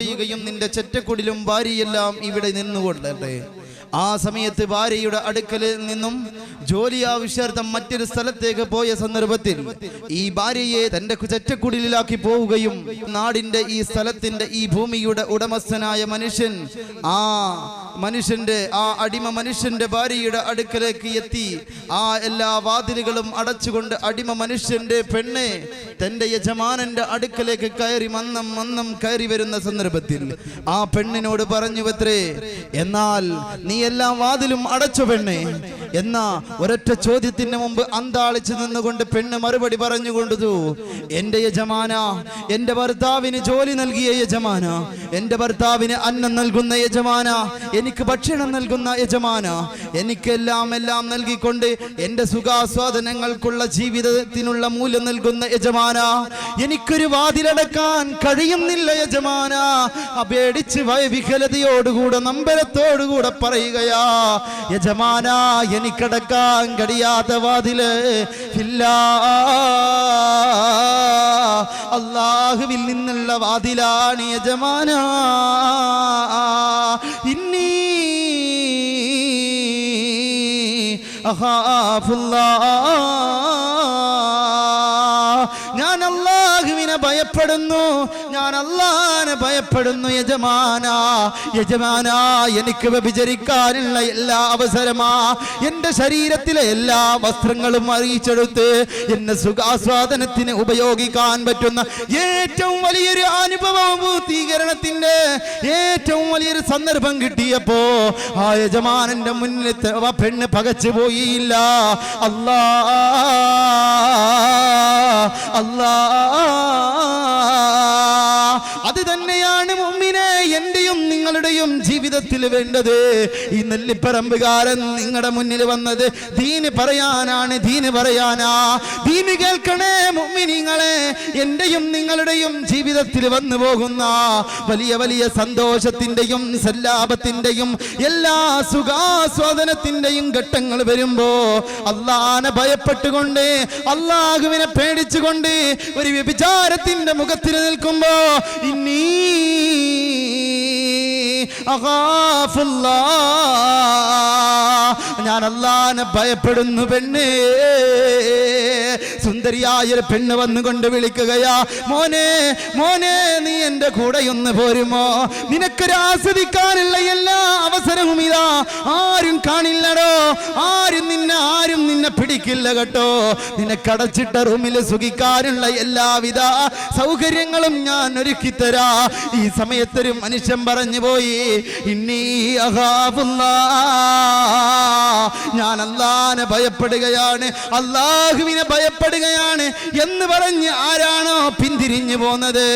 ചെയ്യുകയും നിന്റെ ചെറ്റക്കുടിലും ഭാര്യയെല്ലാം ഇവിടെ നിന്നുകൊള്ളട്ടെ. ആ സമയത്ത് ഭാര്യയുടെ അടുക്കലിൽ നിന്നും ജോലി ആവശ്യാർത്ഥം മറ്റൊരു സ്ഥലത്തേക്ക് പോയ സന്ദർഭത്തിൽ ഈ ഭാര്യയെ തന്റെ ചെറ്റക്കുടിലാക്കി പോവുകയും നാടിന്റെ ഈ സ്ഥലത്തിന്റെ ഈ ഭൂമിയുടെ ഉടമസ്ഥനായ മനുഷ്യൻ ആ അടിമ മനുഷ്യന്റെ ഭാര്യയുടെ അടുക്കലേക്ക് എത്തി ആ എല്ലാ വാതിലുകളും അടച്ചുകൊണ്ട് അടിമ മനുഷ്യന്റെ പെണ്ണെ തന്റെ യജമാനന്റെ അടുക്കലേക്ക് കയറി മന്നം കയറി വരുന്ന സന്ദർഭത്തിൽ ആ പെണ്ണിനോട് പറഞ്ഞു അത്രേ, എന്നാൽ നീ എല്ലാം വാതിലും അടച്ചു പെണ്ണെ എന്നാ ഒരൊറ്റ ചോദ്യത്തിന് മുമ്പ് അന്താളിച്ചു നിന്നുകൊണ്ട് പെണ്ണ് മറുപടി പറഞ്ഞുകൊണ്ടു, എന്റെ യജമാന, എന്റെ ഭർത്താവിന് ജോലി നൽകിയ യജമാന, എന്റെ ഭർത്താവിന് അന്നം നൽകുന്ന യജമാന, എനിക്ക് ഭക്ഷണം നൽകുന്ന യജമാന, എനിക്കെല്ലാം നൽകിക്കൊണ്ട് എന്റെ സുഖാസ്വാദനങ്ങൾക്കുള്ള ജീവിതത്തിനുള്ള മൂല്യം നൽകുന്ന യജമാന, എനിക്കൊരു വാതിലടക്കാൻ കഴിയുന്നില്ല യജമാന. അപേടിച്ച് വിഹലതയോടുകൂടെ നമ്പരത്തോടുകൂടെ പറയുകയാ, യജമാന എനിക്കടക്കാൻ കഴിയാത്ത വാതില് ഇല്ല, അല്ലാഹുവിൽ നിന്നുള്ള വാതിലാണ് യജമാന. ഇന്നി അഖാഫുല്ലാഹ്, ഞാൻ അല്ലാഹുവിനെ ഭയപ്പെടുന്നു, ഞാൻ അല്ലാഹനെ ഭയപ്പെടുന്നു യജമാന. എനിക്ക് വ്യഭിചരിക്കാനുള്ള എല്ലാ അവസരമാ, എന്റെ ശരീരത്തിലെ എല്ലാ വസ്ത്രങ്ങളും അറിയിച്ചെടുത്ത് എന്നെ സുഖാസ്വാദനത്തിന് ഉപയോഗിക്കാൻ പറ്റുന്ന ഏറ്റവും വലിയൊരു അനുഭവവും പൂർത്തീകരണത്തിന്റെ ഏറ്റവും വലിയൊരു സന്ദർഭം കിട്ടിയപ്പോ ആ യജമാനന്റെ മുന്നിൽ പെണ്ണ് പകച്ചു പോയില്ല. അത് തന്നെയാണ് മുഅ്മിനേ എന്റെയും നിങ്ങളുടെയും ജീവിതത്തിൽ വേണ്ടത്. ഈ നെല്ലിപ്പറമ്പുകാരൻ നിങ്ങളുടെ മുന്നിൽ വന്നത് ദീന് പറയാനാണ്, ദീന് പറയാനാ. ദീന് കേൾക്കണേ മുഅ്മിനീങ്ങളെ, എന്റെയും നിങ്ങളുടെയും ജീവിതത്തിൽ വന്നു പോകുന്ന വലിയ വലിയ സന്തോഷത്തിന്റെയും സല്ലാപത്തിന്റെയും എല്ലാ സുഖാസ്വാദനത്തിന്റെയും ഘട്ടങ്ങൾ വരുമ്പോ അല്ലാഹനെ ഭയപ്പെട്ടുകൊണ്ട് അല്ലാഹുവിനെ പേടിച്ചുകൊണ്ട് ഒരു വ്യഭിചാരത്തിന്റെ മുഖത്തിൽ നിൽക്കുമ്പോ ഇന്നി അഖാഫുല്ലാഹ്, ഞാൻ അല്ലാഹനെ ഭയപ്പെടുന്നു പെണ്ണേ. സുന്ദരിയായൊരു പെണ്ണ് വന്നുകൊണ്ട് വിളിക്കുകയാ, മോനെ നീ എന്റെ കൂടെയൊന്ന് പോരുമോ? നിനക്കൊരു ആസ്വദിക്കാനുള്ള എല്ലാ അവസരവും ഇതാ, ആരും കാണില്ലടോ, ആരും നിന്നെ പിടിക്കില്ല കേട്ടോ. നിനക്കടച്ചിട്ട റൂമിൽ സുഖിക്കാനുള്ള എല്ലാവിധ സൗകര്യങ്ങളും ഞാൻ ഒരുക്കിത്തരാ. ഈ സമയത്തൊരു മനുഷ്യൻ പറഞ്ഞു പോയി, ഇന്നി അഖാഫുല്ലാഹ്, ഞാൻ അല്ലാഹനെ ഭയപ്പെടുകയാണ്, അല്ലാഹുവിനെ ഭയപ്പെടുകയാണ് എന്ന് പറഞ്ഞ് ആരാണോ പിന്തിരിഞ്ഞു പോന്നത്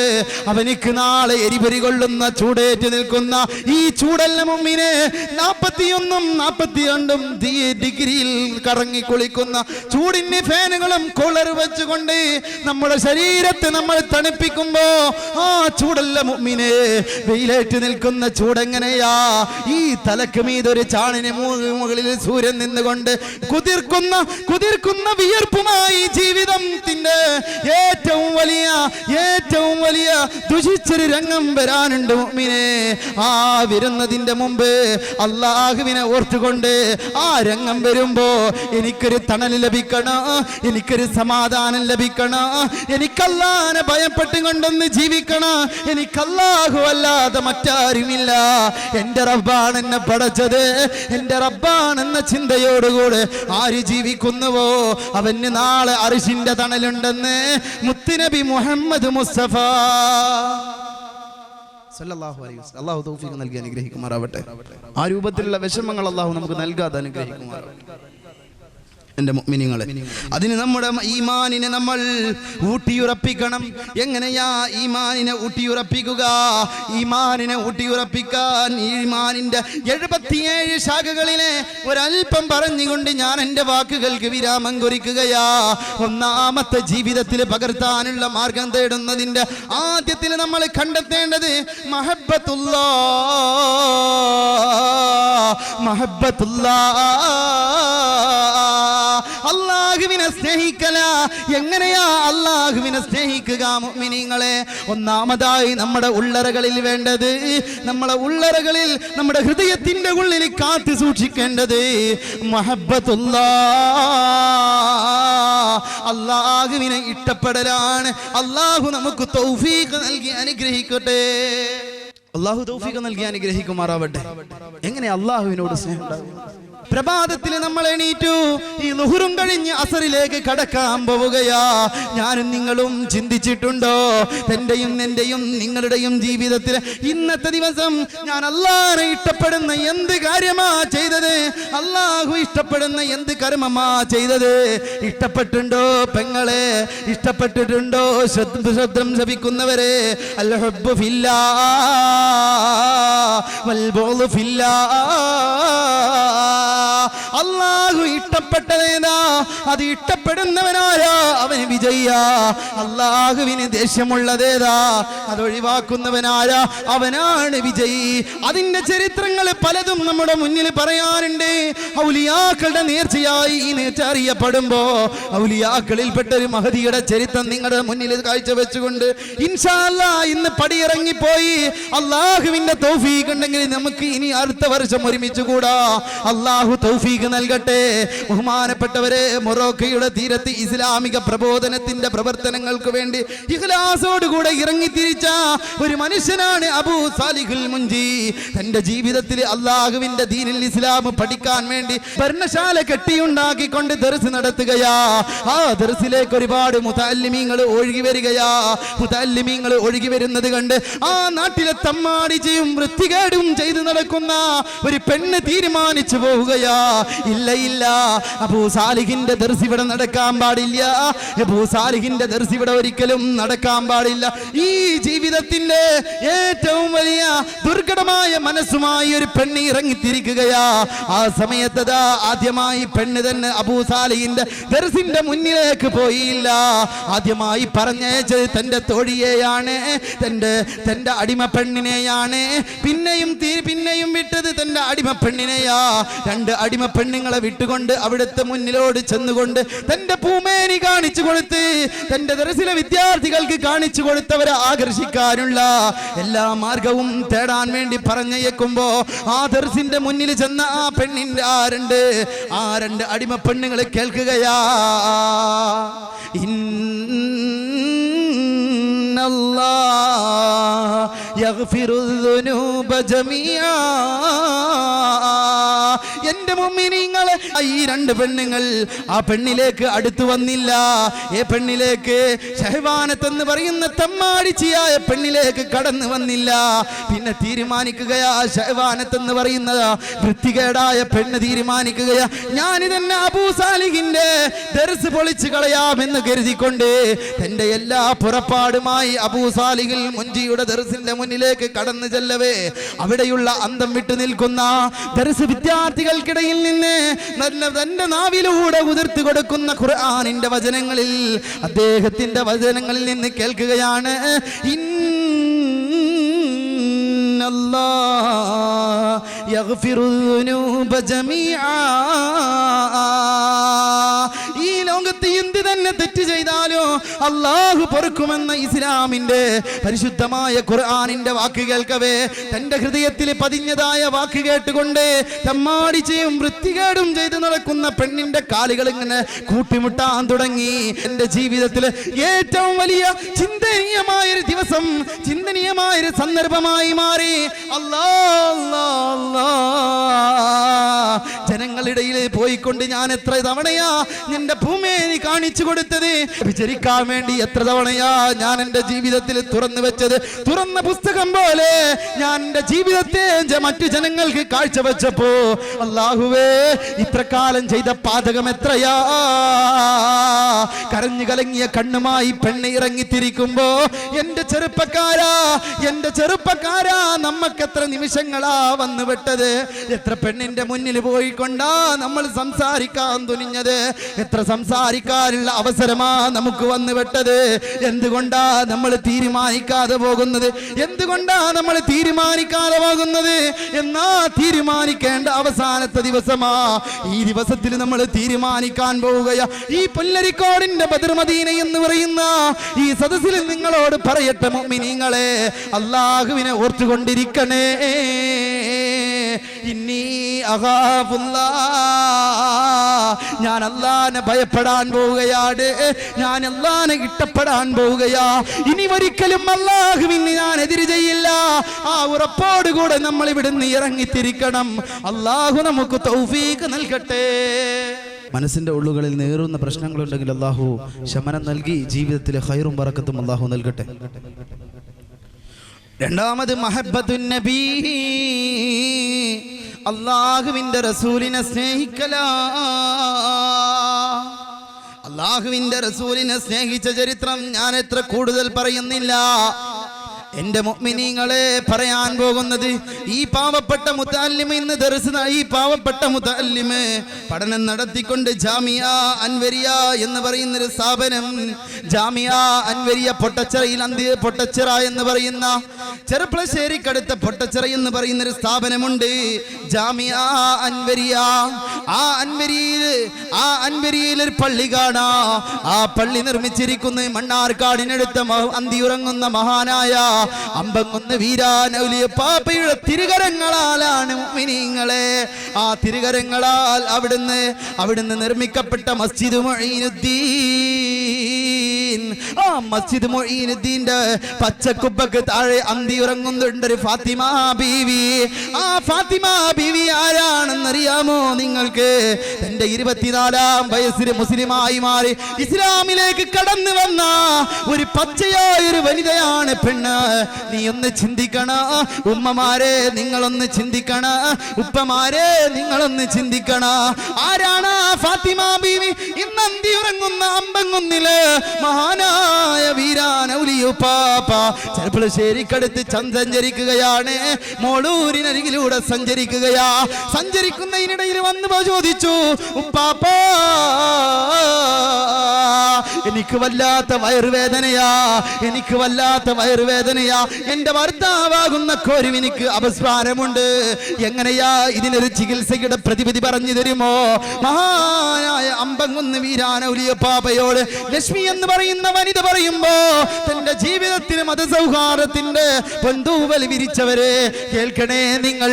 അവനിക്ക് നാളെ എരിപൊരി കൊള്ളുന്ന ചൂടേറ്റ് നിൽക്കുന്ന ഈ ചൂടല്ല മുഅ്മിനേ. 41 42 ഡിഗ്രിയിൽ കറങ്ങി കുളിക്കുന്ന ചൂടിന് ഫാനുകളും കൂളർ വെച്ചുകൊണ്ട് നമ്മുടെ ശരീരത്തെ നമ്മൾ തണുപ്പിക്കുമ്പോ ആ ചൂടല്ല മുഅ്മിനേ. വെയിലേറ്റ് നിൽക്കുന്ന ചൂടെങ്ങനെയാ? ഈ തലക്ക് മീതൊരു ചാണിന് മുകളിൽ സൂര്യൻ നിന്നുകൊണ്ട് കുതിർക്കുന്ന വിയർപ്പുമായി ജീവിതത്തിന്റെ ഏറ്റവും വലിയ ദുഷിച്ചൊരു രംഗം വരാനുണ്ട് മുഅ്മിനേ. ആ വരുന്നതിന്റെ മുമ്പ് അല്ലാഹുവിനെ ഓർത്തുകൊണ്ട് ആ രംഗം വരുമ്പോ എനിക്കൊരു തണൽ ലഭിക്കണം, എനിക്കൊരു സമാധാനം ലഭിക്കണം, എനിക്ക് അല്ലാഹനെ ഭയപ്പെട്ടുകൊണ്ടൊന്ന് ജീവിക്കണം. എനിക്ക് അല്ലാഹു അല്ലാതെ മറ്റാരുമില്ല, എന്റെ റബ്ബാണ് എന്നെ പടച്ചത്, എന്റെ റബ്ബാണെന്ന ചിന്തയോടുകൂടെ ആര് ജീവിക്കുന്നുവോ അവന് നാളെ അർശിന്റെ തണലുണ്ടെന്ന് മുത്തുനബി മുഹമ്മദ് മുസ്തഫ സല്ലല്ലാഹു അലൈഹി വസല്ലം. അല്ലാഹു തൗഫീഖ് നൽകി അനുഗ്രഹിക്കുമാറാവട്ടെ. ആ രൂപത്തിലുള്ള വിഷമങ്ങൾ അല്ലാഹു നമുക്ക് നൽകാതെ അനുഗ്രഹിക്കുമാറാവട്ടെ. എന്റെ മുഅ്മിനീങ്ങളെ, അതിന് നമ്മുടെ ഈമാനിനെ നമ്മൾ ഊട്ടിയുറപ്പിക്കണം. എങ്ങനെയാ ഈമാനിനെ ഊട്ടിയുറപ്പിക്കുക? ഈമാനിനെ ഊട്ടിയുറപ്പിക്കാൻ ഈമാനിന്റെ 77 ശാഖകളിലെ ഒരൽപ്പം പറഞ്ഞുകൊണ്ട് ഞാൻ എൻ്റെ വാക്കുകൾക്ക് വിരാമം കുറിക്കുകയാ. ഒന്നാമത്തെ ജീവിതത്തിൽ പകർത്താനുള്ള മാർഗം തേടുന്നതിന്റെ ആദ്യത്തിൽ നമ്മൾ കണ്ടെത്തേണ്ടത് മഹബ്ബത്തുല്ലാഹ്. അല്ലാഹുവിനെ സ്നേഹിക്കല. എങ്ങനെയാ അല്ലാഹുവിനെ സ്നേഹിക്കുക മുഅ്മിനീങ്ങളെ? ഒന്നാമതായി നമ്മുടെ ഉള്ളറകളിൽ വേണ്ടത്, നമ്മളെ ഉള്ളറകളിൽ നമ്മുടെ ഹൃദയത്തിന്റെ ഉള്ളിൽ കാത്തു സൂക്ഷിക്കേണ്ടത് അല്ലാഹുവിനെ ഇഷ്ടപ്പെടലാണ്. അല്ലാഹു നമുക്ക് തൗഫീഖ് നൽകി അനുഗ്രഹിക്കട്ടെ. അല്ലാഹു തൗഫീഖ് നൽകി അനുഗ്രഹിക്കുമാറാവട്ടെ. എങ്ങനെ അല്ലാഹുവിനോട് സ്നേഹം ഉണ്ടാകും? പ്രഭാതത്തിൽ നമ്മൾ എണീറ്റു, ഈ ളുഹുറും കഴിഞ്ഞ് അസറിലേക്ക് കടക്കാൻ പോവുകയാ. ഞാനും നിങ്ങളും ചിന്തിച്ചിട്ടുണ്ടോ, എന്റെയും നിങ്ങളുടെയും ജീവിതത്തിൽ ഇന്നത്തെ ദിവസം ഞാൻ അല്ലാഹുവിനെ ഇഷ്ടപ്പെടുന്ന എന്ത് കാര്യമാ ചെയ്തത്? അല്ലാഹു ഇഷ്ടപ്പെടുന്ന എന്ത് കർമ്മമാ ചെയ്തത്? ഇഷ്ടപ്പെട്ടുണ്ടോ പെങ്ങളെ? ഇഷ്ടപ്പെട്ടിട്ടുണ്ടോ ശബ്ദം ശപിക്കുന്നവരെ? അൽ ഹുബ്ബു ഫില്ലാ വൽ ബുഗ്ദു ഫില്ലാ. അല്ലാഹു ഇഷ്ടപ്പെട്ടതേതാ, അത് ഇഷ്ടപ്പെടുന്നവനാരാ അവന് വിജയിയാ. അല്ലാഹുവിന് ദേഷ്യമുള്ളതേതാ, അത് ഒഴിവാക്കുന്നവനാരാ അവനാണ് വിജയി. അതിന്റെ ചരിത്രങ്ങൾ പലതും നമ്മുടെ മുന്നിൽ പറയാനുണ്ട്. ഔലിയാക്കളുടെ നേർച്ചയായി ഈ നേർച്ച അറിയപ്പെടുമ്പോ ഔലിയാക്കളിൽപ്പെട്ട ഒരു മഹദിയുടെ ചരിത്രം നിങ്ങളുടെ മുന്നിൽ കാഴ്ചവെച്ചുകൊണ്ട് ഇൻഷാ അല്ലാഹ് ഇന്ന് പടിയിറങ്ങിപ്പോയി അല്ലാഹുവിന്റെ തൗഫീഖ് ഉണ്ടെങ്കിൽ നമുക്ക് ഇനി അടുത്ത വർഷം ഒരുമിച്ച് കൂടാ. അല്ലാഹു തൗഫീഖ് നൽകട്ടെ. ബഹുമാനപ്പെട്ടവരെ, മൊറോക്കയുടെ തീരത്ത് ഇസ്ലാമിക പ്രബോധനത്തിന്റെ പ്രവർത്തനങ്ങൾക്ക് വേണ്ടി ഇഖ്ലാസോടുകൂടെ ഇറങ്ങിത്തിരിച്ച ഒരു മനുഷ്യനാണ് അബൂ സാലിഹുൽ മുഞ്ചി. തന്റെ ജീവിതത്തിൽ അല്ലാഹുവിന്റെ ദീനിൽ ഇസ്ലാം പഠിക്കാൻ വേണ്ടി ഭരണശാല കെട്ടിയുണ്ടാക്കിക്കൊണ്ട് ദർസ് നടത്തുകയാ. ആ ദർസിലേക്ക് ഒരുപാട് മുതഅല്ലിമീങ്ങൾ ഒഴുകി വരികയാ. മുതഅല്ലിമീങ്ങൾ ഒഴുകി വരുന്നത് കണ്ട് ആ നാട്ടിലെ തമ്മാടിച്ചയും വൃത്തികേടും ചെയ്തു നടക്കുന്ന ഒരു പെണ്ണ് തീരുമാനിച്ചു പോവുകയാ. ഇല്ല ഇല്ല, അബൂ സാലിഹിന്റെ ദർസ് ഇവിടെ നടക്കാൻ പാടില്ല. അബൂ സാലിഹിന്റെ ദർസ് ഇവിടെ ഒരിക്കലും നടക്കാൻ പാടില്ല. ഈ ജീവിതത്തിന്റെ ഏറ്റവും വലിയ ദുർഘടമായ മനസ്സുമായി ഒരു പെണ്ണ് ഇറങ്ങിത്തിരിക്കുകയാ. ആ സമയത്ത് ആദ്യമായി പെണ്ണ് തന്നെ അബൂ സാലിഹിന്റെ ദർസിന്റെ മുന്നിലേക്ക് പോയില്ല. ആദ്യമായി പറഞ്ഞയച്ചത് തന്റെ തോഴിയെയാണ്, തന്റെ അടിമ പെണ്ണിനെയാണ്. പിന്നെയും വിട്ടത് തന്റെ അടിമ പെണ്ണിനെയാ. രണ്ട് അടിമ പെണ്ണുങ്ങളെ വിട്ടുകൊണ്ട് അവിടുത്തെ മുന്നിലോട് ചെന്നുകൊണ്ട് തന്റെ പൂമേനി കാണിച്ചു കൊടുത്ത് തന്റെ ദർസിലെ വിദ്യാർത്ഥികൾക്ക് കാണിച്ചു കൊടുത്തവരെ ആകർഷിക്കാനുള്ള എല്ലാ മാർഗവും തേടാൻ വേണ്ടി പറഞ്ഞയക്കുമ്പോ ആ ദർസിന്റെ മുന്നിൽ ചെന്ന ആ പെണ്ണിന്റെ ആ രണ്ട് അടിമ പെണ്ണുങ്ങളെ കേൾക്കുകയാ. ഇന്നല്ലാഹ യഗ്ഫിറുദ്ദുനൂബ ജമീആ. എന്റെ മുഅ്മിനീങ്ങളെ, ഈ രണ്ട് പെണ്ണുങ്ങൾ ആ പെണ്ണിലേക്ക് അടുത്തു വന്നില്ല. ഈ പെണ്ണിലേക്ക് ഷഹ്വാനത്ത് എന്ന് പറയുന്ന തമ്മാടിച്ചിയായ പെണ്ണിലേക്ക് കടന്നു വന്നില്ല. പിന്നെ തീരുമാനിക്കുകയാ, ഷഹ്വാനത്ത് എന്ന് പറയുന്ന വൃത്തികേടായ പെണ്ണ് തീരുമാനിക്കുകയാ, ഞാനിതന്നെ അബൂ സാലിഹിന്റെ ദർസ് പൊളിച്ചു കളയാമെന്ന് കരുതിക്കൊണ്ട് തന്റെ എല്ലാ പുറപ്പാടുമായി അബൂ സാലിഹിൽ മുഞ്ചിയുടെ ദർസിന്റെ മുന്നിലേക്ക് കടന്നു ചെല്ലവേ അവിടെയുള്ള അന്തം വിട്ടു നിൽക്കുന്ന ദർസ് വിദ്യാർത്ഥികൾക്കിടയിൽ നിന്ന് തന്റെ നാവിലൂടെ ഉതിർത്തു കൊടുക്കുന്ന ഖുർആനിന്റെ വചനങ്ങളിൽ, അദ്ദേഹത്തിന്റെ വചനങ്ങളിൽ നിന്ന് കേൾക്കുകയാണ്, ഇന്നല്ലാഹ യഗ്ഫിറുദ്ദുനൂബ ജമീആ. ഈ ലോകത്ത് എന്ത് തന്നെ തെറ്റ് ചെയ്താലോ അല്ലാഹു പൊറുക്കുമെന്ന ഇസ്ലാമിന്റെ പരിശുദ്ധമായ ഖുർആനിന്റെ വാക്ക് കേൾക്കവേ തന്റെ ഹൃദയത്തിൽ പതിഞ്ഞതായ വാക്ക് കേട്ടുകൊണ്ട് തമ്മാടിച്ചയും വൃത്തികേടും ചെയ്ത് നടക്കുന്ന പെണ്ണിന്റെ കാലുകൾ ഇങ്ങനെ കൂട്ടിമുട്ടാൻ തുടങ്ങി. എന്റെ ജീവിതത്തിൽ ഏറ്റവും വലിയ ചിന്തനീയമായൊരു ദിവസം, ചിന്തനീയമായൊരു സന്ദർഭമായി മാറി. ജനങ്ങളിടയിൽ പോയിക്കൊണ്ട് ഞാൻ എത്ര തവണയാ നിന്റെ ഭൂമിയെ കാണിച്ചു കൊടുത്തത്, വിചരിക്കാൻ വേണ്ടി എത്ര തവണയാ ഞാൻ എന്റെ ജീവിതത്തിൽ തുറന്നു വെച്ചത്. തുറന്ന പുസ്തകം പോലെ ഞാൻ എന്റെ ജീവിതത്തെ മറ്റു ജനങ്ങൾക്ക് കാഴ്ചവെച്ചപ്പോ അല്ലാഹുവേ ഇത്രകാലം ചെയ്ത പാതകം എത്രയാ. കരഞ്ഞു കലങ്ങിയ കണ്ണുമായി പെണ്ണ് ഇറങ്ങിത്തിരിക്കുമ്പോ എന്റെ ചെറുപ്പക്കാരാ നമ്മക്കെത്ര നിമിഷങ്ങളാ വന്നു വിട്ടത്. എത്ര പെണ്ണിന്റെ മുന്നിൽ പോയിക്കൊണ്ട എന്തുകൊണ്ടാ നമ്മൾ സംസാരിക്കാൻ തുനിഞ്ഞത്? എത്ര സംസാരിക്കാനുള്ള അവസരമാ നമുക്ക് വന്നു വിട്ടത്? എന്തുകൊണ്ടാ നമ്മൾ തീരുമാനിക്കാതെ പോകുന്നത്? എന്തുകൊണ്ടാ നമ്മൾ തീരുമാനിക്കാതെ പോകുന്നത്? എന്നാ തീരുമാനിക്കേണ്ട അവസാനത്തെ ദിവസമാ. ഈ ദിവസത്തിൽ നമ്മൾ തീരുമാനിക്കാൻ പോവുകയാ. ഈ പുല്ലരിക്കോടിന്റെ ബദർ മദീന എന്ന് പറയുന്ന ഈ സദസ്സിൽ നിങ്ങളോട് പറയട്ടെ മുഅ്മിനീങ്ങളെ, അല്ലാഹുവിനെ ഓർത്തുകൊണ്ടിരിക്കണേ. ഇന്നി അഖാഫുല്ലാഹ്, ഞാൻ അല്ലാഹനെ ഭയപ്പെടാൻ പോവുകയാണ്. ഞാൻ അല്ലാഹനെ ഇഷ്ടപ്പെടാൻ പോവുകയാ. ഇനി ഒരിക്കലും അല്ലാഹുവിന് ഞാൻ എതിര് ചെയ്യില്ല. ആ ഉറപ്പോടുകൂടെ നമ്മൾ ഇവിടുന്ന് ഇറങ്ങിത്തിരിക്കണം. അല്ലാഹു നമുക്ക് തൗഫീഖ് നൽകട്ടെ. മനസ്സിന്റെ ഉള്ളുകളിൽ നേറുന്ന പ്രശ്നങ്ങളുണ്ടെങ്കിൽ അല്ലാഹു ശമനം നൽകി ജീവിതത്തിലെ ഖൈറും ബറക്കത്തും അല്ലാഹു നൽകട്ടെ. രണ്ടാമത് മഹബ്ബത്തുൻ നബി, അല്ലാഹുവിന്റെ റസൂലിനെ സ്നേഹിക്കലാ. അല്ലാഹുവിന്റെ റസൂലിനെ സ്നേഹിച്ച ചരിത്രം ഞാൻ എത്ര കൂടുതൽ പറയുന്നില്ല. എന്റെ മുഅ്മിനീങ്ങളെ, പറയാൻ പോകുന്നത് ഈ പാവപ്പെട്ട മുതഅല്ലിം, ഇന്ന് ദർസ് ഈ പാവപ്പെട്ട മുതഅല്ലിം പഠനം നടത്തിക്കൊണ്ട് ജാമിയ അൻവരിയ എന്ന് പറയുന്നൊരു സ്ഥാപനം, ജാമിയ അൻവരിയ പൊട്ടച്ചിറയിൽ പൊട്ടച്ചിറ എന്ന് പറയുന്ന ചെറുപ്പളശ്ശേരിക്കടുത്ത പൊട്ടച്ചിറ എന്ന് പറയുന്നൊരു സ്ഥാപനമുണ്ട്, ജാമിയ അൻവരിയ. ആ അൻവരിയിൽ ഒരു പള്ളി കാണാ. ആ പള്ളി നിർമ്മിച്ചിരിക്കുന്ന മണ്ണാർക്കാടിനടുത്ത അന്തിയുറങ്ങുന്ന മഹാനായ അമ്പങ്ങുന്ന് വീരാനൗലിയ പാപ്പയുടെ തിരുകരങ്ങളാലാണ് മുഅ്മിനീങ്ങളെ. ആ തിരുകരങ്ങളാൽ അവിടുന്ന് നിർമ്മിക്കപ്പെട്ട മസ്ജിദ് മുഈനുദ്ദീൻ. ആ മസ്ജിദ് മുഈനുദ്ദീന്റെ പച്ചക്കുപ്പക്ക് താഴെ അന്തിയുറങ്ങുന്നുണ്ട് ഒരു ഫാത്തിമ ബീവി. ആ ഫാത്തിമ ബീവി ആരാണെന്നറിയാമോ നിങ്ങൾക്ക്? തന്റെ 24-ാം വയസ്സിൽ മുസ്ലിമായി മാറി ഇസ്ലാമിലേക്ക് കടന്നു വന്ന ഒരു പച്ചയായ ഒരു വനിതയാണ് പെണ്ണ്. നീ ഒന്ന് ചിന്തിക്കണ ഉമ്മമാരെ, നിങ്ങളൊന്ന് ചിന്തിക്കണ ഉപ്പമാരെ, നിങ്ങളൊന്ന് ചിന്തിക്കണ. ആരാണ് ഫാത്തിമ ബീവി? ഇന്ന് അന്തിയുറങ്ങുന്ന അമ്പങ്ങുന്നില് മഹാനായ വീരാനൗലിയുപ്പാപ്പ ചെറുപ്പളശ്ശേരിക്കടുത്ത് സഞ്ചരിക്കുകയാണ്. മോളൂരിനരികിലൂടെ സഞ്ചരിക്കുകയാ. സഞ്ചരിക്കുന്നതിനിടയിൽ വന്ന് ചോദിച്ചു, ഉപ്പാപ്പ എനിക്ക് വല്ലാത്ത വയറുവേദനയാ, എനിക്ക് വല്ലാത്ത വയറുവേദനയാ. എന്റെ ഭർത്താവാകുന്ന കോരുവിനിക്ക് അപസ്മാരമുണ്ട്. എങ്ങനെയാ ഇതിനൊരു ചികിത്സയുടെ പ്രതിവിധി പറഞ്ഞു തരുമോ? മഹാനായ അമ്പങ്ങുന്ന് വീരാനൗലിയപ്പാപ്പയോട് ലക്ഷ്മി എന്ന് പറയുന്ന വനിത പറയുമ്പോ, തന്റെ ജീവിതത്തിന് മതസൗഹാർദ്ദത്തിന്റെ പൊന്തൂവൽ വിരിച്ചവരെ കേൾക്കണേ നിങ്ങൾ.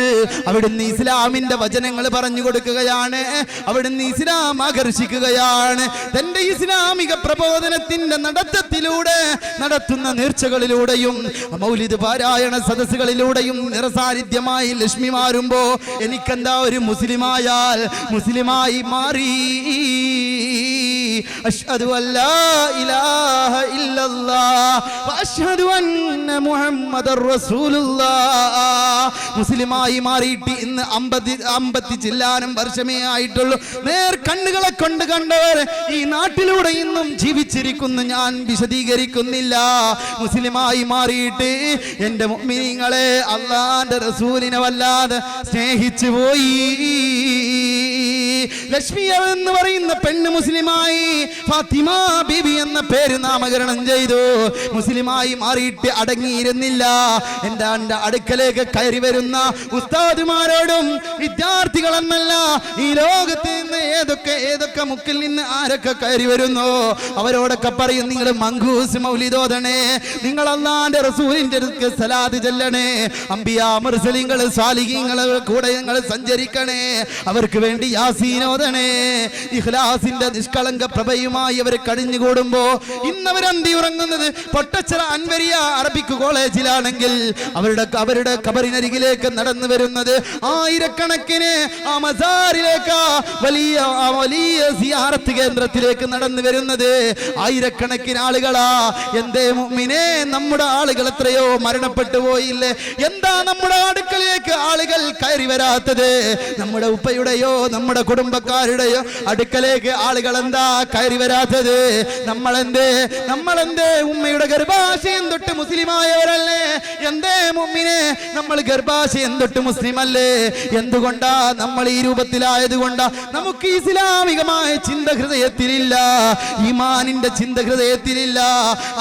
അവിടുന്ന് ഇസ്ലാമിന്റെ വചനങ്ങൾ പറഞ്ഞു കൊടുക്കുകയാണ്. അവിടുന്ന് ഇസ്ലാം ആകർഷിക്കുകയാണ്. തന്റെ ഇസ്ലാമിക പ്രബോധനത്തിന്റെ നടത്തത്തിലൂടെ, നടത്തുന്ന നേർച്ചകളിലൂടെയും മൗലിദ് പാരായണ സദസ്സുകളിലൂടെയും നിറസാന്നിധ്യമായി ലക്ഷ്മി മാറുമ്പോ എനിക്കെന്താ, ഒരു മുസ്ലിമായാൽ മുസ്ലിമായി മാറി. അഷ്ഹദു അല്ലാ ഇലാഹ ഇല്ലല്ലാഹ് വഅഷ്ഹദു അന്ന മുഹമ്മദർ റസൂലുള്ളാഹ്. മുസ്ലിമായി മാറിയിട്ട് ഇന്ന് 50 ചില്ലാനം വർഷമേ ആയിട്ടുള്ളൂ. നേർ കണ്ണുകളെ കൊണ്ട് കണ്ടവർ ഈ നാട്ടിലൂടെ ഇന്നും ജീവിച്ചിരിക്കുന്നു. ഞാൻ വിശദീകരിക്കുന്നില്ല. മുസ്ലിമായി മാറിയിട്ട് എന്റെ മുഅ്മിനീങ്ങളെ, അല്ലാഹുവിന്റെ റസൂലിനെ വല്ലാതെ സ്നേഹിച്ചു പോയി. ലക്ഷ്മി എന്ന് പറയുന്ന പെണ്ണ് മുസ്ലിമായി ഫാത്തിമ ബീബി എന്ന പേര് നാമകരണം ചെയ്തു. മുസ്ലിമായി മാറിയിട്ട് അടങ്ങിയിരുന്നില്ല. എന്റെ അടുക്കലേക്ക് കയറി വരുന്ന ഉസ്താദുമാരോടും വിദ്യാർത്ഥികളെന്നല്ല, ഈ ലോകത്ത് നിന്ന് ഏതൊക്കെ മുക്കിൽ നിന്ന് ആരൊക്കെ കയറി വരുന്നു അവരോടൊക്കെ പറയും, നിങ്ങൾ മങ്കൂസ് മൗലിദോദണേ, നിങ്ങൾ അല്ലാഹുവിന്റെ റസൂലിന്റെ സലാത്ത് ചൊല്ലണേ, അംബിയാ മുർസലീങ്ങൾ സാലിഹീങ്ങളെ കൂടെ നിങ്ങൾ സഞ്ചരിക്കണേ, അവർക്ക് വേണ്ടി യാസീനോദണേ. ഇഖ്ലാസിന്റെ നിഷ്കളങ്ക പ്രഭയുമായി അവർ കഴിഞ്ഞുകൂടുമ്പോ ഇന്നവർ അന്തി ഉറങ്ങുന്നത് പൊട്ടച്ചിറ അൻവരിയ അറബിക് കോളേജിലാണെങ്കിൽ അവരുടെ കബറിനരികിലേക്ക് നടന്നു വരുന്നത് ആയിരക്കണക്കിന് ആ മസാറിലേക്ക്, വലിയ സിയാറത്ത് കേന്ദ്രത്തിലേക്ക് നടന്നു വരുന്നത് ആയിരക്കണക്കിന് ആളുകളാ. എന്തേ മുഅ്മിനേ, നമ്മുടെ ആളുകൾ എത്രയോ മരണപ്പെട്ടു പോയില്ലേ? എന്താ നമ്മുടെ അടുക്കലേക്ക് ആളുകൾ കയറി വരാത്തത്? നമ്മുടെ ഉപ്പയുടെയോ നമ്മുടെ കുടുംബ കുടുംബക്കാരുടെയോ അടുക്കലേക്ക് ആളുകൾ എന്താ കയറി വരാത്തത്? നമ്മളെന്തേ ഉമ്മയുടെ ഗർഭാശയം തൊട്ട് മുസ്ലിമായവരല്ലേ? എന്തേ മുഅ്മിനെ നമ്മൾ ഗർഭാശയം തൊട്ട് മുസ്ലിം അല്ലേ? എന്തുകൊണ്ടാ നമ്മൾ ഈ രൂപത്തിലായത് കൊണ്ടാ? നമുക്ക് ഇസ്ലാമികമായ ചിന്ത ഹൃദയത്തിലില്ല, ഈമാനിന്റെ ചിന്ത ഹൃദയത്തിലില്ല.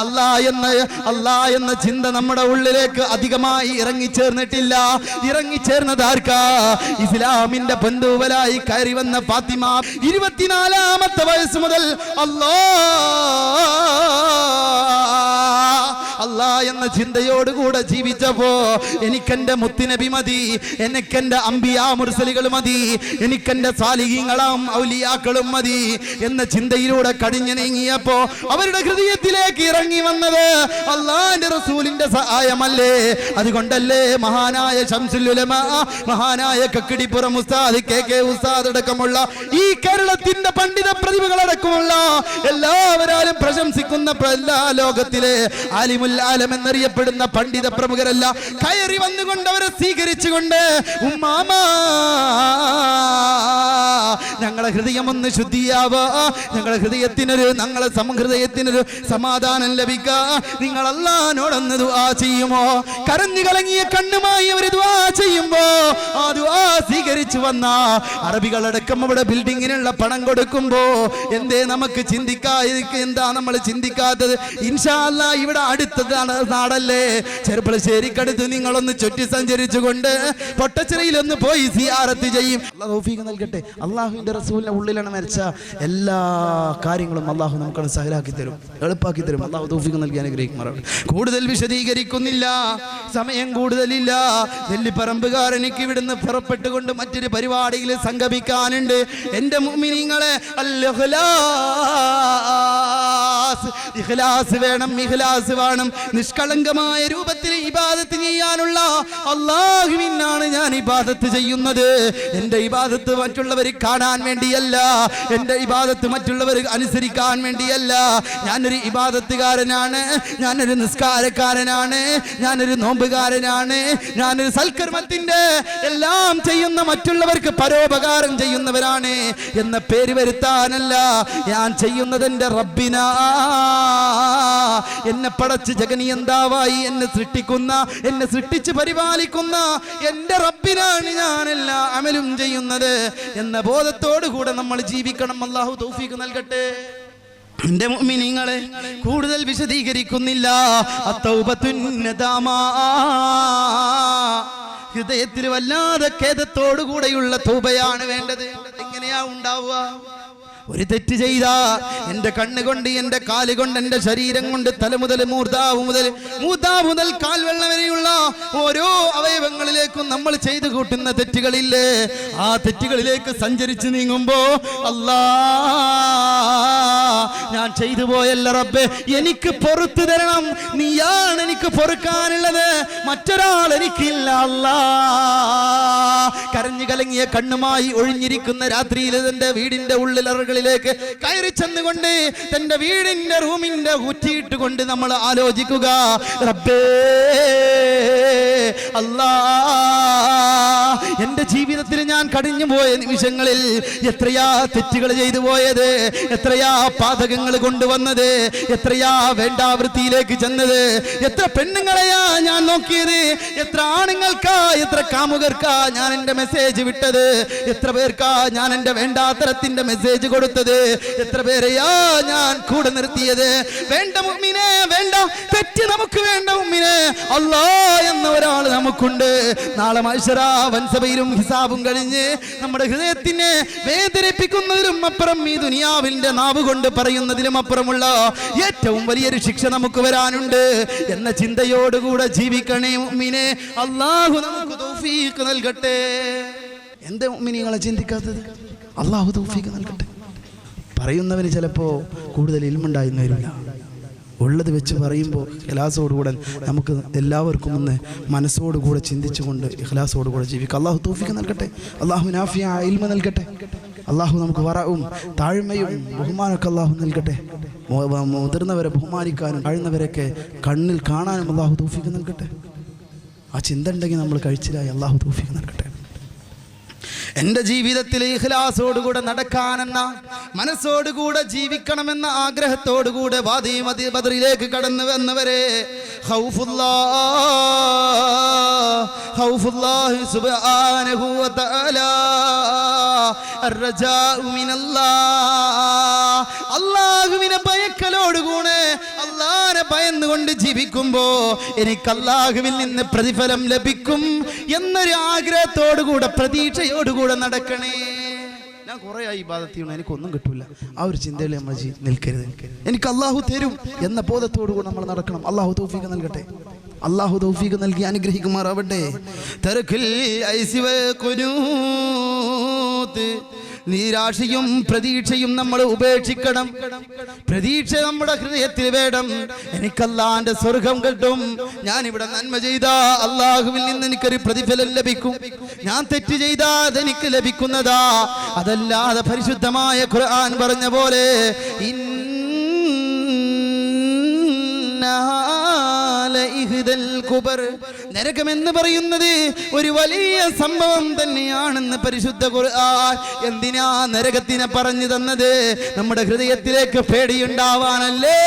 അല്ലാഹ് എന്ന ചിന്ത നമ്മുടെ ഉള്ളിലേക്ക് അധികമായി ഇറങ്ങിച്ചേർന്നിട്ടില്ല. ഇറങ്ങിച്ചേർന്നതാർക്കാ? ഇസ്ലാമിന്റെ ബന്ധുവലായി കയറി വന്ന ഫാത്തിമ 24-ാമത്തെ വയസ്സ് മുതൽ അല്ലാഹ് എന്ന ചിന്തയോടുകൂടെ ജീവിച്ചപ്പോ എനിക്കെന്റെ മുത്തുനബി മതി, എനിക്കെന്റെ അംബിയാ മുർസലികൾ മതി, എനിക്കെന്റെ സാലിഹീങ്ങളും ഔലിയാക്കളും മതി എന്ന ചിന്തയിലൂടെ കടിഞ്ഞു നീങ്ങിയപ്പോ അവരുടെ ഹൃദയത്തിലേക്ക് ഇറങ്ങി വന്നത് അല്ലാഹുവിന്റെ റസൂലിന്റെ സഹായമല്ലേ? അതുകൊണ്ടല്ലേ മഹാനായ ശംസുൽ ഉലമാ, മഹാനായ കക്കിടിപ്പുറം ഉസ്താദ് KK ഉസ്താദ് അടക്കമുള്ള ഈ കേരളത്തിന്റെ പണ്ഡിത പ്രതിഭകളടക്കമുള്ള എല്ലാവരും പ്രശംസിക്കുന്ന എല്ലാ ലോകത്തിലെ ആലിമുൽ ആലം എന്നറിയപ്പെടുന്ന പണ്ഡിത പ്രമുഖരല്ല കയറി വന്നുകൊണ്ട് അവരെ സ്വീകരിച്ചുകൊണ്ട് ഉമ്മാമ ഞങ്ങളെ ഹൃദയം ഒന്ന് ശുദ്ധിയാവാ, ഞങ്ങളെ ഹൃദയത്തിനൊരു സമാധാനം ലഭിക്കാ, നിങ്ങൾ അല്ലാഹുവിനോടൊന്ന് ദുആ ചെയ്യുമോ? കരഞ്ഞു കലങ്ങിയ കണ്ണുമായി അവർ ദുആ ചെയ്യുമ്പോ ആ ദുആ സ്വീകരിച്ചു വന്ന അറബികളടക്കം അവിടെ ബിൽഡിങ്ങിനുള്ള പണം കൊടുക്കുമ്പോ എന്തേ നമുക്ക് എന്താ നമ്മൾ ചിന്തിക്കാത്തത്? ഇൻഷാ അല്ലാഹ് ഇവിടെ അടുത്തതാണ് നാടല്ലേ, ചെറുപ്പളശ്ശേരിക്കടുത്ത് നിങ്ങളൊന്ന് ചുറ്റി സഞ്ചരിച്ചുകൊണ്ട് പൊട്ടച്ചിറയിലൊന്ന് പോയി സിയാറത്ത് ചെയ്യും. അല്ലാഹു തൗഫീഖ് നൽകട്ടെ. അല്ലാഹുവിന്റെ റസൂലിന്റെ ഉള്ളിലാണ് മരിച്ച എല്ലാ കാര്യങ്ങളും അല്ലാഹു നമുക്ക് സഹലാക്കി തരും, എളുപ്പാക്കി തരും. അല്ലാഹു തൗഫീഖ് നൽകി അനുഗ്രഹിക്കുമാറാവട്ടെ. കൂടുതൽ വിശദീകരിക്കുന്നില്ല, സമയം കൂടുതലില്ല. നെല്ലിപ്പറമ്പുകാർ എനിക്ക് ഇവിടുന്ന് പുറപ്പെട്ടുകൊണ്ട് മറ്റൊരു പരിപാടിയിൽ സംഗമിക്കാനുണ്ട്. എന്റെ മുഅ്മിനീങ്ങളെ, ഇഖ്ലാസ് വേണം, ഇഖ്ലാസ് വേണം. നിഷ്കളങ്കമായ രൂപത്തിൽ ഇബാദത്ത് ചെയ്യാനുള്ള അല്ലാഹുവിനാണ് ഞാൻ ഇബാദത്ത് ചെയ്യുന്നത്. എൻ്റെ ഇബാദത്ത് മറ്റുള്ളവർ കാണാൻ വേണ്ടിയല്ല, എൻ്റെ ഇബാദത്ത് മറ്റുള്ളവർ അനുസരിക്കാൻ വേണ്ടിയല്ല. ഞാനൊരു ഇബാദത്തുകാരനാണ്, ഞാനൊരു നിസ്കാരക്കാരനാണ്, ഞാനൊരു നോമ്പുകാരനാണ്, ഞാനൊരു സൽക്കർമ്മത്തിന്റെ എല്ലാം ചെയ്യുന്ന മറ്റുള്ളവർക്ക് പരോപകാരം ചെയ്യുന്നവരാണ് എന്ന പേര് വരുത്താനല്ല ഞാൻ ചെയ്യുന്നത്. എൻ്റെ റബ്ബിനാ, എന്നെ പടച്ച് ജഗനിയന്താവായി എന്നെ സൃഷ്ടിച്ച് പരിപാലിക്കുന്ന എൻ്റെ റബ്ബിനാണ് ഞാൻ എല്ലാ അമലും ചെയ്യുന്നത് എന്ന ബോധത്തോടു കൂടെ നമ്മൾ ജീവിക്കണം. അല്ലാഹു തൗഫീഖ് നൽകട്ടെ. എന്റെ മുഅ്മിനീങ്ങളെ, കൂടുതൽ വിശദീകരിക്കുന്നില്ല. ഹൃദയത്തിൽ വല്ലാതെ ഖേദത്തോടുകൂടെയുള്ള തൗബയാണ് വേണ്ടത്. എങ്ങനെയാ ഉണ്ടാവുക? ഒരു തെറ്റ് ചെയ്ത എൻ്റെ കണ്ണുകൊണ്ട്, എൻ്റെ കാലുകൊണ്ട്, എൻ്റെ ശരീരം കൊണ്ട്, തല മുതൽ മൂർധാവ് മുതൽ കാൽവെള്ള വരെയുള്ള ഓരോ അവയവങ്ങളിലേക്കും നമ്മൾ ചെയ്തു കൂട്ടുന്ന തെറ്റുകളില്ലേ, ആ തെറ്റുകളിലേക്ക് സഞ്ചരിച്ച് നീങ്ങുമ്പോ ഞാൻ ചെയ്തു പോയല്ല റബ്ബേ, എനിക്ക് പൊറുത്തു തരണം, നീയാണ് എനിക്ക് പൊറുക്കാനുള്ളത്, മറ്റൊരാൾ എനിക്കില്ല. കരഞ്ഞു കലങ്ങിയ കണ്ണുമായി ഒഴിഞ്ഞിരിക്കുന്ന രാത്രിയിൽ തന്റെ വീടിന്റെ ഉള്ളിലറകളിലേക്ക് കയറി ചെന്നുകൊണ്ട് തന്റെ വീടിന്റെ റൂമിന്റെ കുറ്റിയിട്ട് കൊണ്ട് നമ്മൾ ആലോചിക്കുക, റബ്ബേ അല്ലാ, എന്റെ ജീവിതത്തിൽ ഞാൻ കടിഞ്ഞു പോയ നിമിഷങ്ങളിൽ എത്രയാ തെറ്റുകൾ ചെയ്തു പോയത്, എത്രയാ പാതകങ്ങൾ കൊണ്ടുവന്നത്, എത്രയാ വേണ്ടാവൃത്തിയിലേക്ക് ചെന്നത്, എത്ര പെണ്ണുങ്ങളെയാ ഞാൻ നോക്കിയത്, എത്ര ആണുങ്ങൾക്കാ, എത്ര കാമുകർക്കാ ഞാൻ എന്റെ മെസ്സേജ് വിട്ടത്, എത്ര പേർക്കാ ഞാൻ എന്റെ വേണ്ടാത്തരത്തിന്റെ മെസ്സേജ് കൊടുത്തത്, എത്ര പേരെയാ ഞാൻ കൂടെ നിർത്തിയത്. വേണ്ട മുഅ്മിനേ, വേണ്ട, തെറ്റ് നമുക്ക് വേണ്ട മുഅ്മിനേ. അല്ലാഹ് എന്ന ഒരാൾ നമുക്കുണ്ട്. നാളെ മഹ്ശറ വൻസഭയിലും ഹിസാബും കഴിഞ്ഞ് നമ്മുടെ ഹൃദയത്തിനെ വേദനിപ്പിക്കുന്നതിലും അപ്പുറം ഈ ദുനിയാവിന്റെ നാവ് കൊണ്ട് പറയുന്നതിലും അപ്പുറമുള്ള ഏറ്റവും വലിയൊരു ശിക്ഷ നമുക്ക് വരാനുണ്ട് എന്ന ചിന്തയോടുകൂടെ ജീവിക്കണേ മുഅ്മിനേ. അല്ലാഹു നമുക്ക് തൗഫീഖ് നൽകട്ടെ. എന്താ മുഅ്മിനീങ്ങളെ ചിന്തിക്കാത്തത്? അല്ലാഹു തൗഫീഖ് നൽകട്ടെ. പറയുന്നവന് ചിലപ്പോൾ കൂടുതൽ ഇൽമുണ്ടായിരുന്നു വരില്ല. ഉള്ളത് വെച്ച് പറയുമ്പോൾ ഇഖ്ലാസോടുകൂടെ നമുക്ക് എല്ലാവർക്കും ഒന്ന് മനസ്സോടുകൂടെ ചിന്തിച്ചുകൊണ്ട് ഇഖ്ലാസോടുകൂടെ ജീവിക്കാം. അല്ലാഹു തൗഫീഖ് നൽകട്ടെ. അല്ലാഹു നാഫിയ ഇൽമ നൽകട്ടെ. അല്ലാഹു നമുക്ക് വറഉം താഴ്മയും ബഹുമാനമൊക്കെ അല്ലാഹു നൽകട്ടെ. മുതിർന്നവരെ ബഹുമാനിക്കാനും താഴ്ന്നവരൊക്കെ കണ്ണിൽ കാണാനും അല്ലാഹു തൗഫീഖ് നൽകട്ടെ. ആ ചിന്ത ഉണ്ടെങ്കിൽ നമ്മൾ കഴിച്ചിലായി. അല്ലാഹു തൗഫീഖ് നൽകട്ടെ. എൻ്റെ ജീവിതത്തിൽ ഇഖ്ലാസോടുകൂടെ നടക്കാനെന്ന മനസ്സോടുകൂടെ ജീവിക്കണമെന്ന ആഗ്രഹത്തോടുകൂടെ വാദി ബദറിലേക്ക് കടന്നു വന്നവരെ ഖൗഫുല്ലാഹി സുബ്ഹാനഹു വ തആല അർറജാഉ മിനല്ലാഹ് അല്ലാഹുവിനെ ഭയക്കലോടുകൂടെ അല്ലാഹനെ ഭയന്നുകൊണ്ട് ജീവിക്കുമ്പോ എനിക്ക് അല്ലാഹുവിൽ നിന്ന് പ്രതിഫലം ലഭിക്കും എന്നൊരു ആഗ്രഹത്തോടുകൂടെ പ്രതീക്ഷയോടുകൂടെ നടക്കണേ. ഞാൻ കുറേ ഇബാദത്ത് ചെയ്യണം, എനിക്കൊന്നും കിട്ടൂല, ആ ഒരു ചിന്തയിൽ നമ്മൾ നിൽക്കരുത്. എനിക്ക് അല്ലാഹു തരും എന്ന ബോധത്തോടുകൂടെ നമ്മൾ നടക്കണം. അല്ലാഹു തൗഫീഖ് നൽകട്ടെ, അല്ലാഹു തൗഫീഖ് നൽകി അനുഗ്രഹിക്കുമാറാവട്ടെ. തർക്കിൽ ഐസി വ ഖുനൂത്, നിരാശയും പ്രതീക്ഷയും നമ്മൾ ഉപേക്ഷിക്കണം. പ്രതീക്ഷ നമ്മുടെ ഹൃദയത്തിൽ വേണം. എനിക്ക് അല്ലാഹുവിന്റെ സ്വർഗം കിട്ടും, ഞാൻ ഇവിടെ നന്മ ചെയ്താ അല്ലാഹുവിൽ നിന്ന് എനിക്കൊരു പ്രതിഫലം ലഭിക്കും, ഞാൻ തെറ്റ് ചെയ്താ അതെനിക്ക് ലഭിക്കുന്നതാ. അതല്ലാതെ പരിശുദ്ധമായ ഖുർആൻ പറഞ്ഞ പോലെ നരകമെന്ന് പറയുന്നത് ഒരു വലിയ സംഭവം തന്നെയാണെന്ന് പരിശുദ്ധ ഖുർആൻ. എന്തിനാ നരകത്തിനെ പറഞ്ഞു തന്നത്? നമ്മുടെ ഹൃദയത്തിലേക്ക് പേടിയുണ്ടാവാനല്ലേ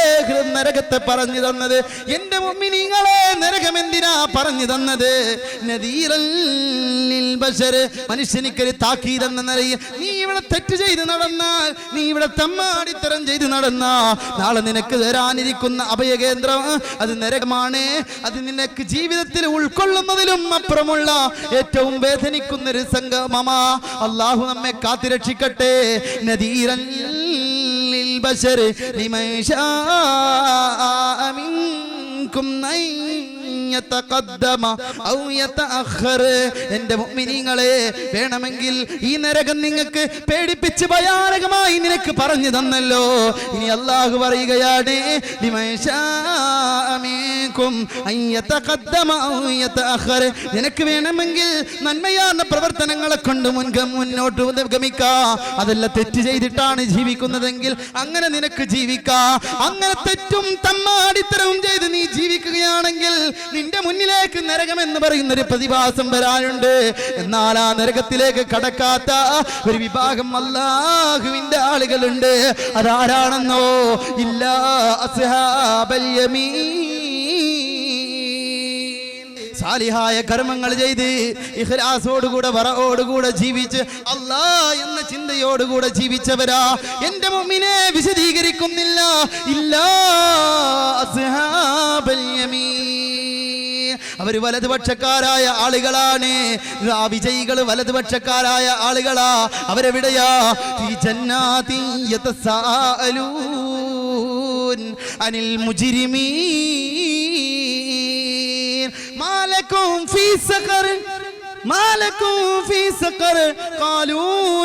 നരകത്തെ പറഞ്ഞു തന്നത്. എന്റെ മുഅ്മിനീങ്ങളെ, നരകം എന്തിനാ പറഞ്ഞു തന്നത്? നദീറൻ ലിൽ ബശർ, മനുഷ്യനിക്കൊരു താക്കീത് എന്ന നിലയിൽ നീ ഇവിടെ തെറ്റ് ചെയ്ത് നടന്നാൽ, നീ ഇവിടെ തമ്മാടിത്തരം ചെയ്ത് നടന്നാൽ, നാളെ നിനക്ക് തരാനിരിക്കുന്ന അഭയകേന്ദ്രം അത് നരകമാണ്. അത് നിനക്ക് ജീവിതത്തിൽ ഉൾക്കൊള്ളുന്നതിലും അപ്പുറമുള്ള ഏറ്റവും വേദനിക്കുന്നൊരു സംഗമമാ. അല്ലാഹു നമ്മെ കാത്തുരക്ഷിക്കട്ടെ. നദീറൻ ലിൽ ബശർ ലിമൻ ശാഅ മിൻകും യതഖദ്ദമ ഔ യതഅഖർ. എൻ്റെ മുഅ്മിനീങ്ങളെ, വേണമെങ്കിൽ ഈ നരകം നിങ്ങൾക്ക് പേടിപ്പിച്ച് ഭയാനകമായി നിനക്ക് പറഞ്ഞു തന്നല്ലോ. ഇനി അല്ലാഹു പറയുകയാണ്, ലിമൻ ശാഅ മിൻകും അൻ യതഖദ്ദമ ഔ യതഅഖർ. നിനക്ക് വേണമെങ്കിൽ നന്മയാർന്ന പ്രവർത്തനങ്ങളെ കൊണ്ട് മുന്നോട്ട് ഗമിക്കാം. അതല്ല തെറ്റ് ചെയ്തിട്ടാണ് ജീവിക്കുന്നതെങ്കിൽ അങ്ങനെ നിനക്ക് ജീവിക്കാം. അങ്ങനെ തെറ്റും തമ്മാടിത്തരവും ചെയ്ത് നീ ജീവിക്കുകയാണെങ്കിൽ നിന്റെ മുന്നിലേക്ക് നരകം എന്ന് പറയുന്നൊരു പ്രതിഭാസം വരാനുണ്ട്. എന്നാൽ ആ നരകത്തിലേക്ക് കടക്കാത്ത ഒരു വിഭാഗം അല്ലാഹുവിന്റെ ആളുകളുണ്ട്. അതാരാണെന്നോ? ഇല്ലാ അസ്ഹാബൽ യമീൻ. സാലിഹായ കർമ്മങ്ങൾ ചെയ്ത് ഇഖ്ലാസോടുകൂടെ വറഓടുകൂടെ ജീവിച്ച് അല്ലാഹ് എന്ന ചിന്തയോടുകൂടെ ജീവിച്ചവരാ. എൻ്റെ മുഅ്മിനെ വിശദീകരിക്കുന്നില്ല. ഇല്ലാ അസ്ഹാബൽ യമീൻ, അവർ വലതുപക്ഷക്കാരായ ആളുകളാണ്. ആ വിജയികൾ വലതുപക്ഷക്കാരായ ആളുകളാ. അവരെവിടെയാ? ഫീ ജന്നാതിൻ യതസാഅലൂൻ അനിൽ മുജ്രിമീൻ മാലക്കും ഫീ സഖർ മാലക്കും ഫീ സഖർ ഖാലൂ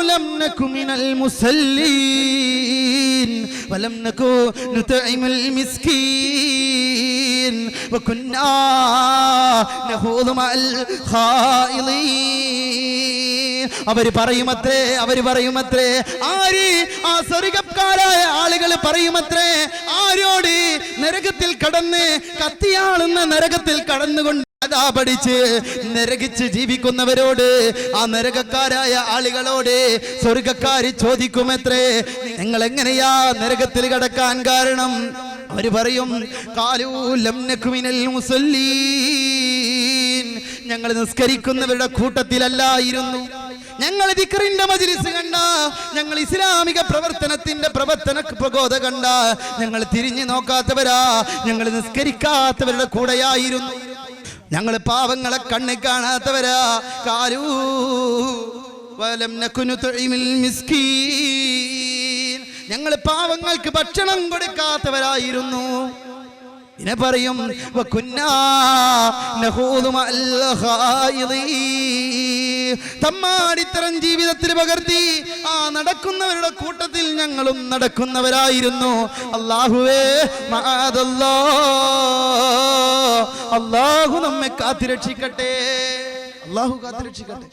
ലം നകു മിനൽ മുസല്ലീൻ വലം നകു നുതഇമുൽ മിസ്കീൻ വകുന്നാ നഹൂദു മഅൽ ഖായിലീൻ. അവര് പറയുമത്രേ ആര്? ആ സ്വർഗ്ഗക്കാരായ ആളുകൾ പറയുമത്രേ. ആരോട്? നരകത്തിൽ കടന്ന് കത്തിയാളുന്ന നരകത്തിൽ കടന്നുകൊണ്ട് പഠിച്ച് നരകിച്ച് ജീവിക്കുന്നവരോട്, ആ നരകക്കാരായ ആളുകളോട് സ്വർഗക്കാര് ചോദിക്കുമത്രേ, നിങ്ങൾ എങ്ങനെയാ നരകത്തിൽ കടക്കാൻ കാരണം? അവര് പറയും, ഖാലൂ ലം നകു മിനൽ മുസല്ലീൻ, ഞങ്ങൾ നിസ്കരിക്കുന്നവരുടെ കൂട്ടത്തിലല്ലായിരുന്നു. ഞങ്ങൾ ദിക്റിന്റെ മജ്ലിസ് കണ്ട, ഞങ്ങൾ ഇസ്ലാമിക പ്രവർത്തനത്തിന്റെ പ്രബോധ കണ്ട, ഞങ്ങൾ തിരിഞ്ഞു നോക്കാത്തവരാ, ഞങ്ങൾ നിസ്കരിക്കാത്തവരുടെ കൂടെയായിരുന്നു. ഞങ്ങൾ പാവങ്ങളെ കണ്ണി കാണാത്തവരാ. ഖാലൂ വലം നകു നുതഇമുൽ മിസ്കീൻ, ഞങ്ങൾ പാവങ്ങൾക്ക് ഭക്ഷണം കൊടുക്കാത്തവരായിരുന്നു. ഇനെ പറയും, വകുന്നാ നഹൂദു മഅൽ ഖായിദീൻ, തമ്മാടിത്തരം ജീവിതത്തിൽ പകർത്തി ആ നടക്കുന്നവരുടെ കൂട്ടത്തിൽ ഞങ്ങളും നടക്കുന്നവരായിരുന്നു. അല്ലാഹുവേ മഅദല്ലാഹ്, അല്ലാഹു നമ്മെ കാത്തുരക്ഷിക്കട്ടെ, അല്ലാഹു കാത്തുരക്ഷിക്കട്ടെ.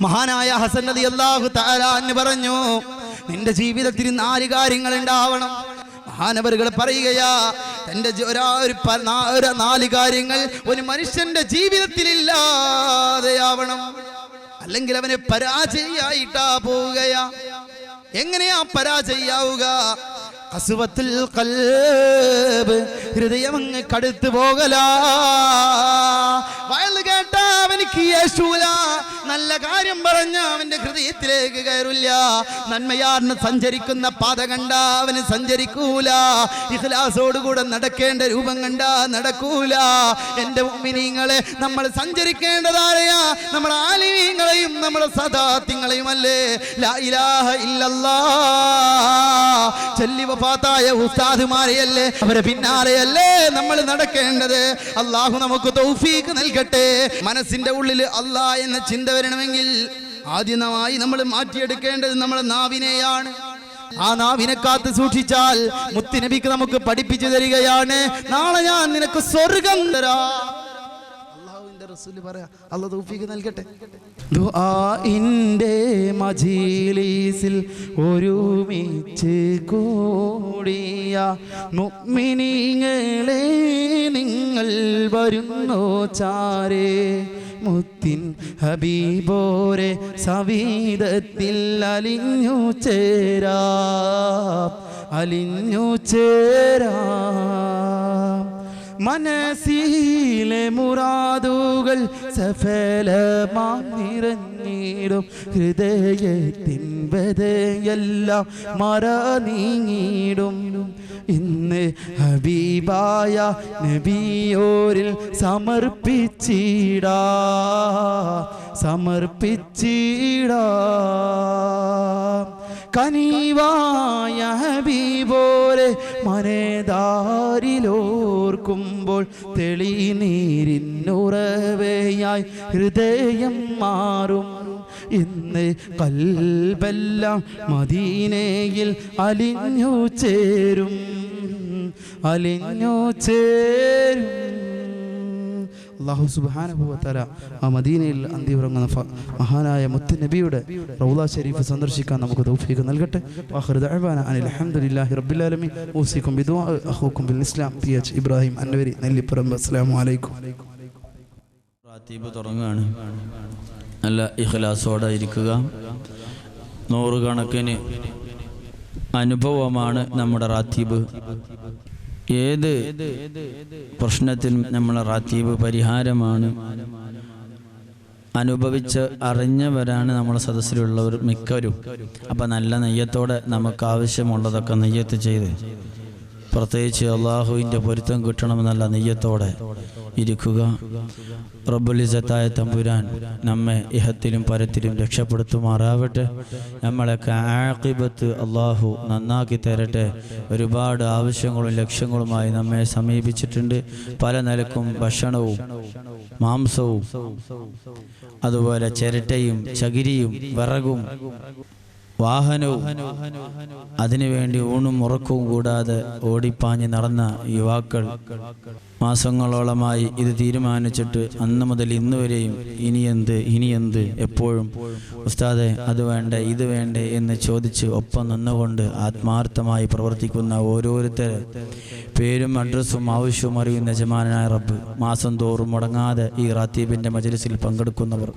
മഹാനായ ഹസൻ റളിയല്ലാഹു തആല അൻഹു പറഞ്ഞു, നിന്റെ ജീവിതത്തിൽ 4 കാര്യങ്ങൾ ഉണ്ടാവണം. മഹാനവറുകൾ പറയുകയാ, തന്റെ 4 കാര്യങ്ങൾ ഒരു മനുഷ്യന്റെ ജീവിതത്തിൽ ഇല്ലാതെയാവണം. അല്ലെങ്കിൽ അവനെ പരാജയായിട്ടാ പോവുകയാ. എങ്ങനെയാ പരാജയാവുക? ഖസ്വത്തുൽ ഖൽബ്, ഹൃദയം അങ്ങ് കടുത്തു പോകലാ. വയൽ കേട്ടാ അവനിക്ക് യേശൂല, നല്ല കാര്യം പറഞ്ഞ അവന്റെ ഹൃദയത്തിലേക്ക് കയറില്ല. നന്മയാർന്ന് സഞ്ചരിക്കുന്ന പാത കണ്ട അവന് സഞ്ചരിക്കൂല. ഇഖ്ലാസോടുകൂടെ നടക്കേണ്ട രൂപം കണ്ട നടക്കൂല. എൻ്റെ മുഅ്മിനീങ്ങളെ, നമ്മൾ സഞ്ചരിക്കേണ്ടതാരെയാ? നമ്മുടെ ആലിമീങ്ങളെയും നമ്മുടെ സദാത്യങ്ങളെയും അല്ലേ? ലാ ഇലാഹ ഇല്ലല്ലാഹ് ചൊല്ലി വഫാത്തായ ഉസ്താദുമാരെയല്ലേ, അവരെ പിന്നാലെയല്ലേ നമ്മൾ നടക്കേണ്ടത്? അല്ലാഹു നമുക്ക് തൗഫീഖ് നൽകട്ടെ. മനസ്സിന്റെ ഉള്ളിൽ അല്ലാഹ് എന്ന ചിന്ത വരണമെങ്കിൽ ആദ്യമായി നമ്മൾ മാറ്റിയെടുക്കേണ്ടത് നമ്മുടെ നാവിനെയാണ്. ആ നാവിനെ കാത്ത് സൂക്ഷിച്ചാൽ മുത്തുനബിക്ക് നമുക്ക് പഠിപ്പിച്ചു തരികയാണ്, നാളെ ഞാൻ നിനക്ക് സ്വർഗം തരാം. അല്ലാഹുവിന്റെ റസൂൽ പറയാ, അല്ലാഹു തൗഫീഖ് നൽകട്ടെ. ദുആഇന്റെ മജ്‌ലിസിൽ ഒരുമിച്ച് കൂടിയ മുഅ്മിനീങ്ങളെ, നിങ്ങൾ വരുന്നോ ചാരേ? മുത്തിൻ ഹബീബോരെ സവീദത്തിൽ അലിഞ്ഞു ചേരാ, അലിഞ്ഞു ചേരാ. മനസ്സിലെ മുറാദുകൾ സഫലമാം നിറഞ്ഞിടും, ഹൃദയത്തിൻ ബദയെല്ലാം മറനീങ്ങിടും. ഇന്ന് ഹബീബായ നബിയോരിൽ സമർപ്പിച്ചിടാ, സമർപ്പിച്ചിടാ. കനിവായ ഹബീബോരെ മനതാരിലോർക്കുമ്പോൾ തെളിനീരിന്നുറവയായി ഹൃദയം മാറും. ഇന്ന് കൽബെല്ലാം മദീനയിൽ അലിഞ്ഞു ചേരും, അലിഞ്ഞു ചേരും. അല്ലാഹു സുബ്ഹാനഹു വ തആല ആ മദീനയിൽ അന്തിയുറങ്ങുന്ന മഹാനായ മുത്തുനബിയുടെ റൗള ശരീഫ് സന്ദർശിക്കാൻ നമുക്ക് തൗഫീഖ് നൽകട്ടെ. ആഖിറു ദഅവാന അനിൽ ഹംദുലില്ലാഹി റബ്ബിൽ ആലമീൻ. ഊസിക്കും ബിദുആ അഖൂക്കും ബിൽ ഇസ്ലാം PH ഇബ്രാഹിം അൻവരി നെല്ലിപ്പറമ്പ്. അസ്സലാമു അലൈക്കും. റാത്തീബ് തുടങ്ങുകയാണ്. നല്ല ഇഖ്ലാസോടെ ഇരിക്കുക. നൂറുകണക്കിന് അനുഭവമാണ് നമ്മുടെ റാത്തീബ്. ഏത് പ്രശ്നത്തിനും നമ്മളെ റാത്തീബ് പരിഹാരമാണ്. അനുഭവിച്ച് അറിഞ്ഞവരാണ് നമ്മുടെ സദസ്സിലുള്ളവർ മിക്കവരും. അപ്പം നല്ല നെയ്യത്തോടെ നമുക്ക് ആവശ്യമുള്ളതൊക്കെ നെയ്യത്ത് ചെയ്ത്, പ്രത്യേകിച്ച് അള്ളാഹുവിൻ്റെ പൊരുത്തം കിട്ടണമെന്നല്ല നെയ്യത്തോടെ ഇരിക്കുക. റബ്ബുൽ ഇസ്സത്തായ തമ്പുരാൻ നമ്മെ ഇഹത്തിലും പരത്തിലും രക്ഷപ്പെടുത്തുമാറാവട്ടെ. നമ്മളൊക്കെ ആഖിബത്ത് അള്ളാഹു നന്നാക്കി തരട്ടെ. ഒരുപാട് ആവശ്യങ്ങളും ലക്ഷ്യങ്ങളുമായി നമ്മെ സമീപിച്ചിട്ടുണ്ട്. പല നിലക്കും ഭക്ഷണവും മാംസവും അതുപോലെ ചിരട്ടയും ചകിരിയും വിറകും വാഹനവും അതിനുവേണ്ടി ഊണും ഉറക്കവും കൂടാതെ ഓടിപ്പാഞ്ഞ് നടന്ന യുവാക്കൾ മാസങ്ങളോളമായി ഇത് തീരുമാനിച്ചിട്ട് അന്ന് മുതൽ ഇന്ന് വരെയും ഇനിയെന്ത് എപ്പോഴും ഉസ്താദെ അത് വേണ്ടേ ഇത് വേണ്ടേ എന്ന് ചോദിച്ച് ഒപ്പം നിന്നുകൊണ്ട് ആത്മാർത്ഥമായി പ്രവർത്തിക്കുന്ന ഓരോരുത്തരെ പേരും അഡ്രസ്സും ആവശ്യവും അറിയുന്ന യജമാനായ റബ്ബ്, മാസം തോറും മുടങ്ങാതെ ഈ റാത്തീബിൻ്റെ മജ്‌ലിസിൽ പങ്കെടുക്കുന്നവർ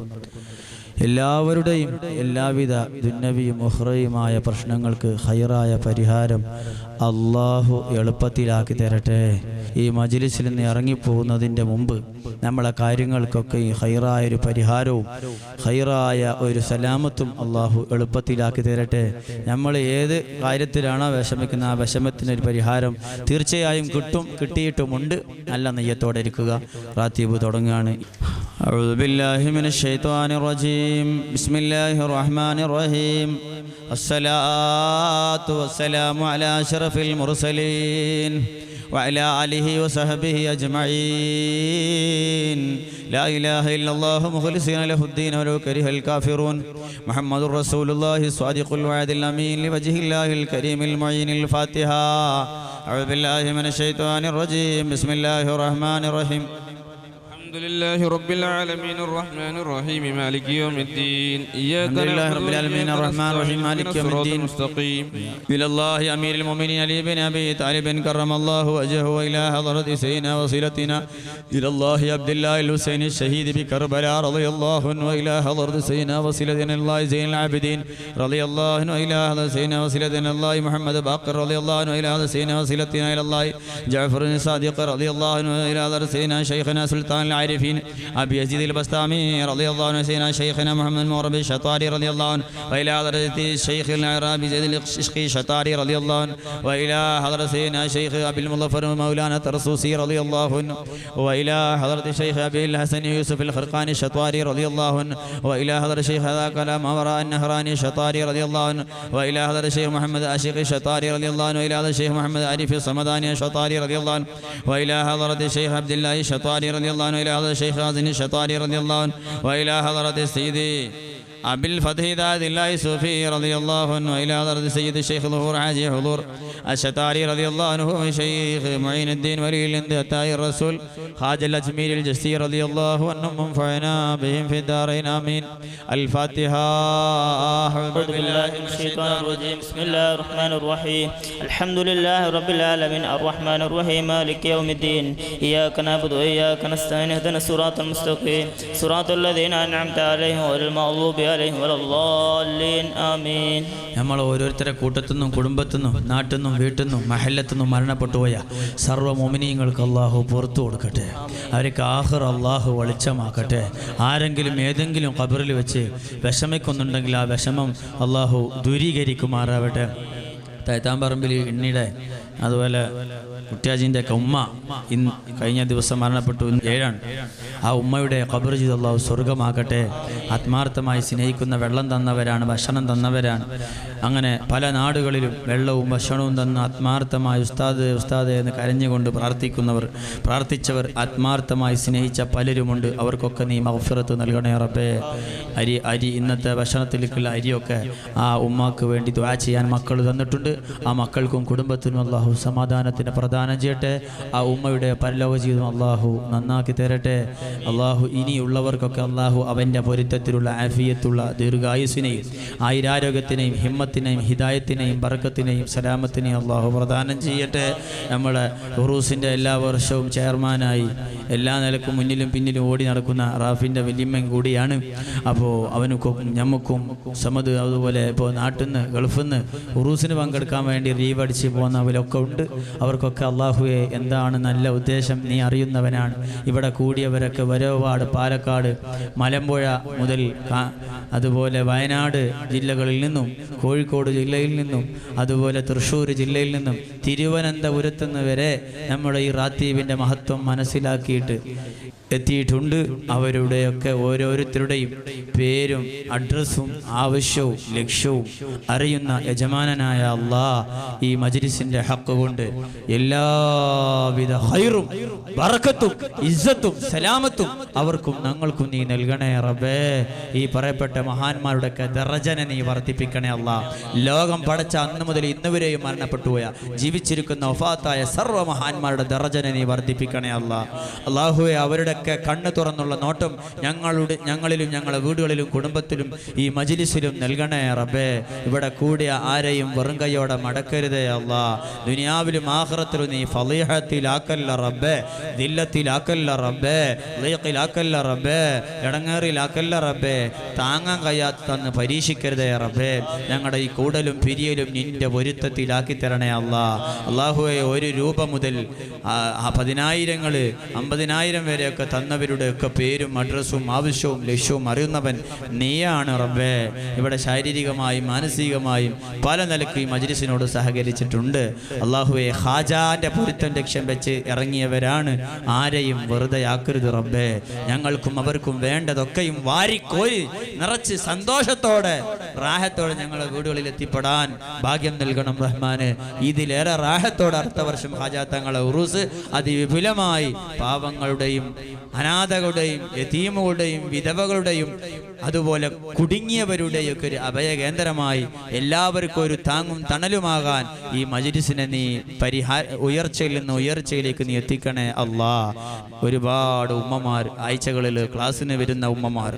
എല്ലാവരുടെയും എല്ലാവിധ ദുന്യവിയും ഉഖ്റവിയുമായ പ്രശ്നങ്ങൾക്ക് ഖൈറായ പരിഹാരം അള്ളാഹു എളുപ്പത്തിലാക്കി തരട്ടെ. ഈ മജ്‌ലിസിൽ നിന്ന് ഇറങ്ങിപ്പോകുന്നതിൻ്റെ മുമ്പ് നമ്മളെ കാര്യങ്ങൾക്കൊക്കെ ഈ ഖൈറായൊരു പരിഹാരവും ഖൈറായ ഒരു സലാമത്തും അള്ളാഹു എളുപ്പത്തിലാക്കി തരട്ടെ. നമ്മൾ ഏത് കാര്യത്തിലാണോ വിഷമിക്കുന്ന ആ വിഷമത്തിനൊരു പരിഹാരം തീർച്ചയായും കിട്ടും, കിട്ടിയിട്ടുമുണ്ട്. നല്ല നെയ്യത്തോടെ ഇരിക്കുക. റാത്തീബ് തുടങ്ങുകയാണ്. أعوذ بالله من الشيطان الرجيم. بسم الله الرحمن الرحيم. الصلاة والسلام على أشرف المرسلين وعلى آله وصحبه أجمعين. لا إله إلا الله مخلصين له الدين ولو كره الكافرون. محمد رسول الله الصادق الوعد الأمين لوجه الله الكريم المعين. الفاتحة. أعوذ بالله من الشيطان الرجيم. بسم الله الرحمن الرحيم. الحمد لله رب العالمين الرحمن الرحيم مالك يوم الدين إياك الحمد لله نعبد رب العالمين الرحمن الرحيم مالك يوم الصراط الدين المستقيم إلى الله أمير المؤمنين علي بن أبي طالب كرم الله وجهه وإلى حضرة سيدنا وصلتنا إلى الله عبد الله الحسين الشهيد بكربلاء رضي الله عنه وإلى حضرة سيدنا وصلتنا الله زين العابدين رضي الله عنه وإلى حضرة سيدنا وصلتنا الله محمد باقر رضي الله عنه وإلى حضرة سيدنا وصلتنا إلى الله جعفر الصادق رضي الله عنه وإلى حضرة سيدنا شيخنا سلطان العارفين أبي يزيد البسطامي رضي الله عنه سيدنا شيخنا محمد المغربي الشطاري رضي الله عنه وإلى حضرة الشيخ العرابي زيد الشقي الشطاري رضي الله عنه وإلى حضرة سيدنا شيخ أبي المظفر مولانا الترسوسي رضي الله عنه وإلى حضرة الشيخ أبي الحسن يوسف الخرقاني الشطاري رضي الله عنه وإلى حضرة الشيخ هذا كلام وراء النهراني الشطاري رضي الله عنه وإلى حضرة الشيخ محمد عاشق الشطاري رضي الله عنه وإلى حضرة الشيخ محمد عارف الصمداني الشطاري رضي الله عنه وإلى حضرة الشيخ عبد الله الشطاري رضي الله عنه وإلى حضرة الشيخ حازم الشطاري رضي الله عنه وإلى حضرة السيد أبي الفتح ذات الله الصوفي رضي الله عنه وإلى حضرة السيد الشيخ ظهور حاجي حضور الشطاري رضي الله عنه وشيخ معين الدين ولي الهند عطاء الرسول خواجة الأجمير الجسي رضي الله عنهم وانفعنا بهم في الدارين آمين. الفاتحة. أعوذ بالله من الشيطان الرجيم. بسم الله الرحمن الرحيم. الحمد لله رب العالمين الرحمن الرحيم مالك يوم الدين إياك نعبد وإياك نستعين اهدنا الصراط المستقيم صراط الذين أنعمت عليهم غير المغضوب عليهم ولا الضالين آمين. നമ്മൾ ഓരോരുത്തരെ കൂട്ടത്തുനിന്നും കുടുംബത്തുനിന്നും നാട്ടിൽ വീട്ടിൽ മഹല്ലത്തുനിന്നും മരണപ്പെട്ടുപോയ സർവ്വ മുഅ്മിനീങ്ങൾക്ക് അള്ളാഹു പുറത്തു കൊടുക്കട്ടെ. അവർക്ക് ആഖിർ അള്ളാഹു വെളിച്ചമാക്കട്ടെ. ആരെങ്കിലും ഏതെങ്കിലും ഖബറിൽ വെച്ച് വിഷമിക്കുന്നുണ്ടെങ്കിൽ ആ വിഷമം അള്ളാഹു ദൂരീകരിക്കുമാറാവട്ടെ. തൈത്താമ്പറമ്പിൽ ഇണ്ണിയുടെ അതുപോലെ കുട്ടിയാജീൻ്റെ ഒക്കെ ഉമ്മ ഇന്ന് കഴിഞ്ഞ ദിവസം മരണപ്പെട്ടു. 7 ആ ഉമ്മയുടെ ഖബർ ചെയ്ത് അള്ളാഹു സ്വർഗമാക്കട്ടെ. ആത്മാർത്ഥമായി സ്നേഹിക്കുന്ന വെള്ളം തന്നവരാണ്, ഭക്ഷണം തന്നവരാണ്. അങ്ങനെ പല നാടുകളിലും വെള്ളവും ഭക്ഷണവും തന്ന ആത്മാർത്ഥമായി ഉസ്താദ് എന്ന് കരഞ്ഞുകൊണ്ട് പ്രാർത്ഥിച്ചവർ ആത്മാർത്ഥമായി സ്നേഹിച്ച പലരുമുണ്ട്. അവർക്കൊക്കെ നീ മഗ്ഫിറത്ത് നൽകണേ റബ്ബേ. അരി ഇന്നത്തെ ഭക്ഷണത്തിലേക്കുള്ള അരിയൊക്കെ ആ ഉമ്മാക്ക് വേണ്ടി ദുആ ചെയ്യാൻ മക്കൾ തന്നിട്ടുണ്ട്. ആ മക്കൾക്കും കുടുംബത്തിനും അള്ളാഹു സമാധാനത്തിന് പ്രദാനം ചെയ്യട്ടെ. ആ ഉമ്മയുടെ പരലോക ജീവിതം അള്ളാഹു നന്നാക്കി തരട്ടെ. അള്ളാഹു ഇനിയുള്ളവർക്കൊക്കെ അള്ളാഹു അവൻ്റെ പൊരുത്തത്തിലുള്ള ആഫിയത്തുള്ള ദീർഘായുസിനെയും ആയുരാരോഗ്യത്തിനെയും ഹിമ്മത്തിനെയും ഹിദായത്തിനെയും ബർക്കത്തിനെയും സലാമത്തിനെയും അള്ളാഹു പ്രദാനം ചെയ്യട്ടെ. നമ്മുടെ ഉറൂസിൻ്റെ എല്ലാ വർഷവും ചെയർമാനായി എല്ലാ നിലക്കും മുന്നിലും പിന്നിലും ഓടി നടക്കുന്ന റാഫിൻ്റെ വല്യമ്മൻ കൂടിയാണ്. അപ്പോൾ അവനക്കും ഞമ്മക്കും സമത് അതുപോലെ ഇപ്പോൾ നാട്ടിൽ നിന്ന് ഗൾഫിൽ നിന്ന് ഉറൂസിന് പങ്കെടുക്കാൻ വേണ്ടി ലീവ് അടിച്ച് പോകുന്നവരൊക്കെ ഉണ്ട്. അവർക്കൊക്കെ അള്ളാഹുവെ എന്താണ് നല്ല ഉദ്ദേശം നീ അറിയുന്നവനാണ്. ഇവിടെ കൂടിയവരൊക്കെ വരവാട്, പാലക്കാട്, മലമ്പുഴ മുതൽ അതുപോലെ വയനാട് ജില്ലകളിൽ നിന്നും കോഴിക്കോട് ജില്ലയിൽ നിന്നും അതുപോലെ തൃശ്ശൂർ ജില്ലയിൽ നിന്നും തിരുവനന്തപുരത്തു നിന്ന് വരെ നമ്മുടെ ഈ റാത്തീബിൻ്റെ മഹത്വം മനസ്സിലാക്കിയിട്ട് എത്തിയിട്ടുണ്ട്. അവരുടെയൊക്കെ ഓരോരുത്തരുടെയും പേരും അഡ്രസ്സും ആവശ്യവും ലക്ഷ്യവും അറിയുന്ന യജമാനനായ അല്ലാഹ് ഈ മജ്ലിസിന്റെ ഹക്ക് കൊണ്ട് എല്ലാവിധ ഖൈറും ബറക്കത്തും ഇസ്സത്തും സലാമത്തും അവർക്കും ഞങ്ങൾക്കും നീ നൽകണേ റബ്ബേ. ഈ പറയപ്പെട്ട മഹാന്മാരുടെയൊക്കെ ദറജനെ നീ വർദ്ധിപ്പിക്കണേ അല്ലാഹ്. ലോകം പടച്ച അന്ന് മുതൽ ഇന്ന് വരെയും മരണപ്പെട്ടുപോയ ജീവിച്ചിരിക്കുന്ന വഫാത്തായ സർവ്വ മഹാന്മാരുടെ ദറജനെ നീ വർദ്ധിപ്പിക്കണേ അല്ലാഹ്. അല്ലാഹുവേ അവരുടെ കണ്ണ് തുറന്നുള്ള നോട്ടം ഞങ്ങളിലും ഞങ്ങളുടെ വീടുകളിലും കുടുംബത്തിലും ഈ മജ്ലിസിലും നൽകണേ റബ്ബേ. ഇവിടെ കൂടിയ ആരെയും വെറും കൈയോടെ മടക്കരുതേ അല്ലാഹ്. ദുനിയാവിലും ആഖിറത്തിലും നീ ഫളീഹത്തിലാക്കല്ല റബ്ബേ, ദില്ലത്തിലാക്കല്ല റബ്ബേ, ലീഖിലാക്കല്ല റബ്ബേ, ഇടങ്ങേറിലാക്കല്ല റബ്ബേ. താങ്ങാൻ കഴിയാത്തന്ന് പരീക്ഷിക്കരുതേ റബ്ബേ. ഞങ്ങളുടെ ഈ കൂടലും പിരിയലും നിന്റെ പൊരുത്തത്തിലാക്കി തരണേ അല്ലാഹ്. അല്ലാഹുവേ, 1 രൂപ മുതൽ 10,000 50,000 വരെയൊക്കെ തന്നവരുടെ ഒക്കെ പേരും അഡ്രസ്സും ആവശ്യവും ലക്ഷ്യവും അറിയുന്നവൻ നീയാണ് റബ്ബേ. ഇവിടെ ശാരീരികമായും മാനസികമായും പല നിലയ്ക്ക് ഈ മജ്ലിസിനോട് സഹകരിച്ചിട്ടുണ്ട്. അള്ളാഹുവെ, ഹാജാന്റെ പൊരുത്തം ലക്ഷ്യം വെച്ച് ഇറങ്ങിയവരാണ്. ആരെയും വെറുതെ ആക്കരുത് റബ്ബേ. ഞങ്ങൾക്കും അവർക്കും വേണ്ടതൊക്കെയും വാരിക്കോരി നിറച്ച് സന്തോഷത്തോടെ റാഹത്തോടെ ഞങ്ങളുടെ വീടുകളിൽ എത്തിപ്പെടാൻ ഭാഗ്യം നൽകണം റഹ്മാന്. ഇതിലേറെ റാഹത്തോടെ അടുത്ത വർഷം ഹാജാ തങ്ങളെ ഉറൂസ് അതിവിപുലമായി പാവങ്ങളുടെയും അനാഥകളുടെയും യതീമുകളുടെയും വിധവകളുടെയും അതുപോലെ കുടുങ്ങിയവരുടെയൊക്കെ ഒരു അഭയകേന്ദ്രമായി എല്ലാവർക്കും ഒരു താങ്ങും തണലുമാകാൻ ഈ മജ്‌ലിസിനെ നീ ഉയർച്ചയിൽ നിന്ന് ഉയർച്ചയിലേക്ക് നീ എത്തിക്കണേ അല്ലാ. ഒരുപാട് ഉമ്മമാർ ആഴ്ചകളിൽ ക്ലാസ്സിന് വരുന്ന ഉമ്മമാർ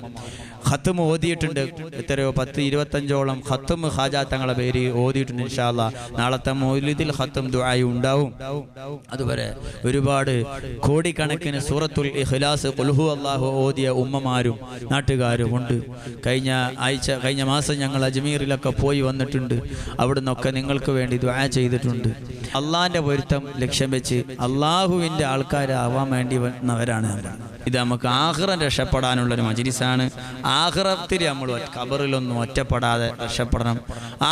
ഖത്തും ഓതിയിട്ടുണ്ട്. എത്രയോ 10-25ഓളം ഖത്തും ഖാജ തങ്ങളെ പേര് ഓതിയിട്ടുണ്ട്. ഇൻഷാ അല്ലാ നാളത്തെ മൗലിദിൽ ഖത്തും ദുആയും ഉണ്ടാവും. അതുവരെ ഒരുപാട് കോടിക്കണക്കിന് സൂറത്തുൽ ഇഖ്ലാസ് ഖുൽ ഹു അല്ലാഹു ഓതിയ ഉമ്മമാരും നാട്ടുകാരും ഉണ്ട്. കഴിഞ്ഞ മാസം ഞങ്ങൾ അജ്മീറിലൊക്കെ പോയി വന്നിട്ടുണ്ട്. അവിടുന്നൊക്കെ നിങ്ങൾക്ക് വേണ്ടി ദുആ ചെയ്തിട്ടുണ്ട്. അള്ളാഹിന്റെ പൊരുത്തം ലക്ഷ്യം വെച്ച് അള്ളാഹുവിൻ്റെ ആൾക്കാരാവാൻ വേണ്ടി വന്നവരാണ്. ഇത് നമുക്ക് ആഖിറം രക്ഷപ്പെടാനുള്ളൊരു മജ്‌ലിസാണ്. ആഖിറത്തിൽ നമ്മൾ ഖബറിലൊന്നും ഒറ്റപ്പെടാതെ രക്ഷപ്പെടണം.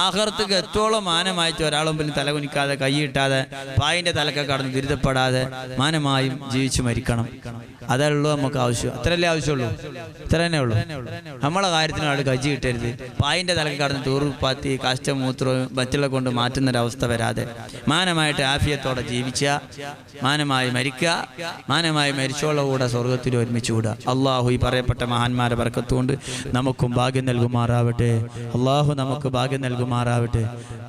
ആഖിറത്തേക്ക് എത്തോളം മാനമായിട്ട് ഒരാളും പിന്നെ തലകുനിക്കാതെ കൈയിട്ടാതെ പായിൻ്റെ തലക്കെ കടന്ന് ദുരിതപ്പെടാതെ മാനമായും ജീവിച്ചു മരിക്കണം. അതേ ഉള്ളൂ നമുക്ക് ആവശ്യം. അത്രയല്ലേ ആവശ്യമുള്ളൂ, ഇത്ര തന്നെ ഉള്ളൂ. നമ്മളെ കാര്യത്തിന് ആൾ കജ്ജി കിട്ടരുത്. പായിൻ്റെ തലക്ക് കടന്ന് തൂറുപ്പാത്തി കാഷ്ടം മൂത്രവും മറ്റുള്ള കൊണ്ട് മാറ്റുന്നൊരവസ്ഥ വരാതെ മാനമായിട്ട് ആഫിയത്തോടെ ജീവിച്ച മാനമായി മരിക്കുക. മാനമായി മരിച്ചോളം കൂടെ സ്വർഗത്തിൽ ഒരുമിച്ച് കൂടുക. അള്ളാഹു ഈ പറയപ്പെട്ട മഹാന്മാരെ ബർക്കത്തുകൊണ്ട് നമുക്കും ഭാഗ്യം നൽകുമാറാവട്ടെ. അള്ളാഹു നമുക്ക് ഭാഗ്യം നൽകുമാറാവട്ടെ.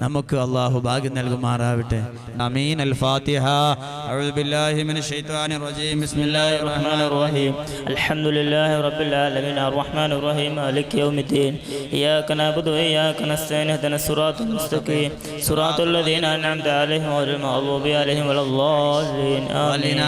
നമുക്ക് അള്ളാഹു ഭാഗ്യം നൽകുമാറാവട്ടെ. ആമീൻ. അൽ ഫാത്തിഹ. അഊദു ബില്ലാഹി മിനശ് ശൈത്വാനിർ റജീം. ബിസ്മില്ലാഹിർ റഹ്മാനിർ റഹീം. അൽഹംദുലില്ലാഹി റബ്ബിൽ ആലമീൻ അർറഹ്മാനിർ റഹീം മാലികി യൗമിദ്ദീൻ. ഇയ്യാക നഅ്ബുദു വ ഇയ്യാക നസ്തഈൻ ഇഹ്ദിനസ് സിറാത്തൽ മുസ്തഖീം സിറാത്തൽ ലദീന അൻഅംത അലൈഹിം ഗൈറിൽ മഗ്ദൂബി അലൈഹിം വലദ്ദാലിൻ.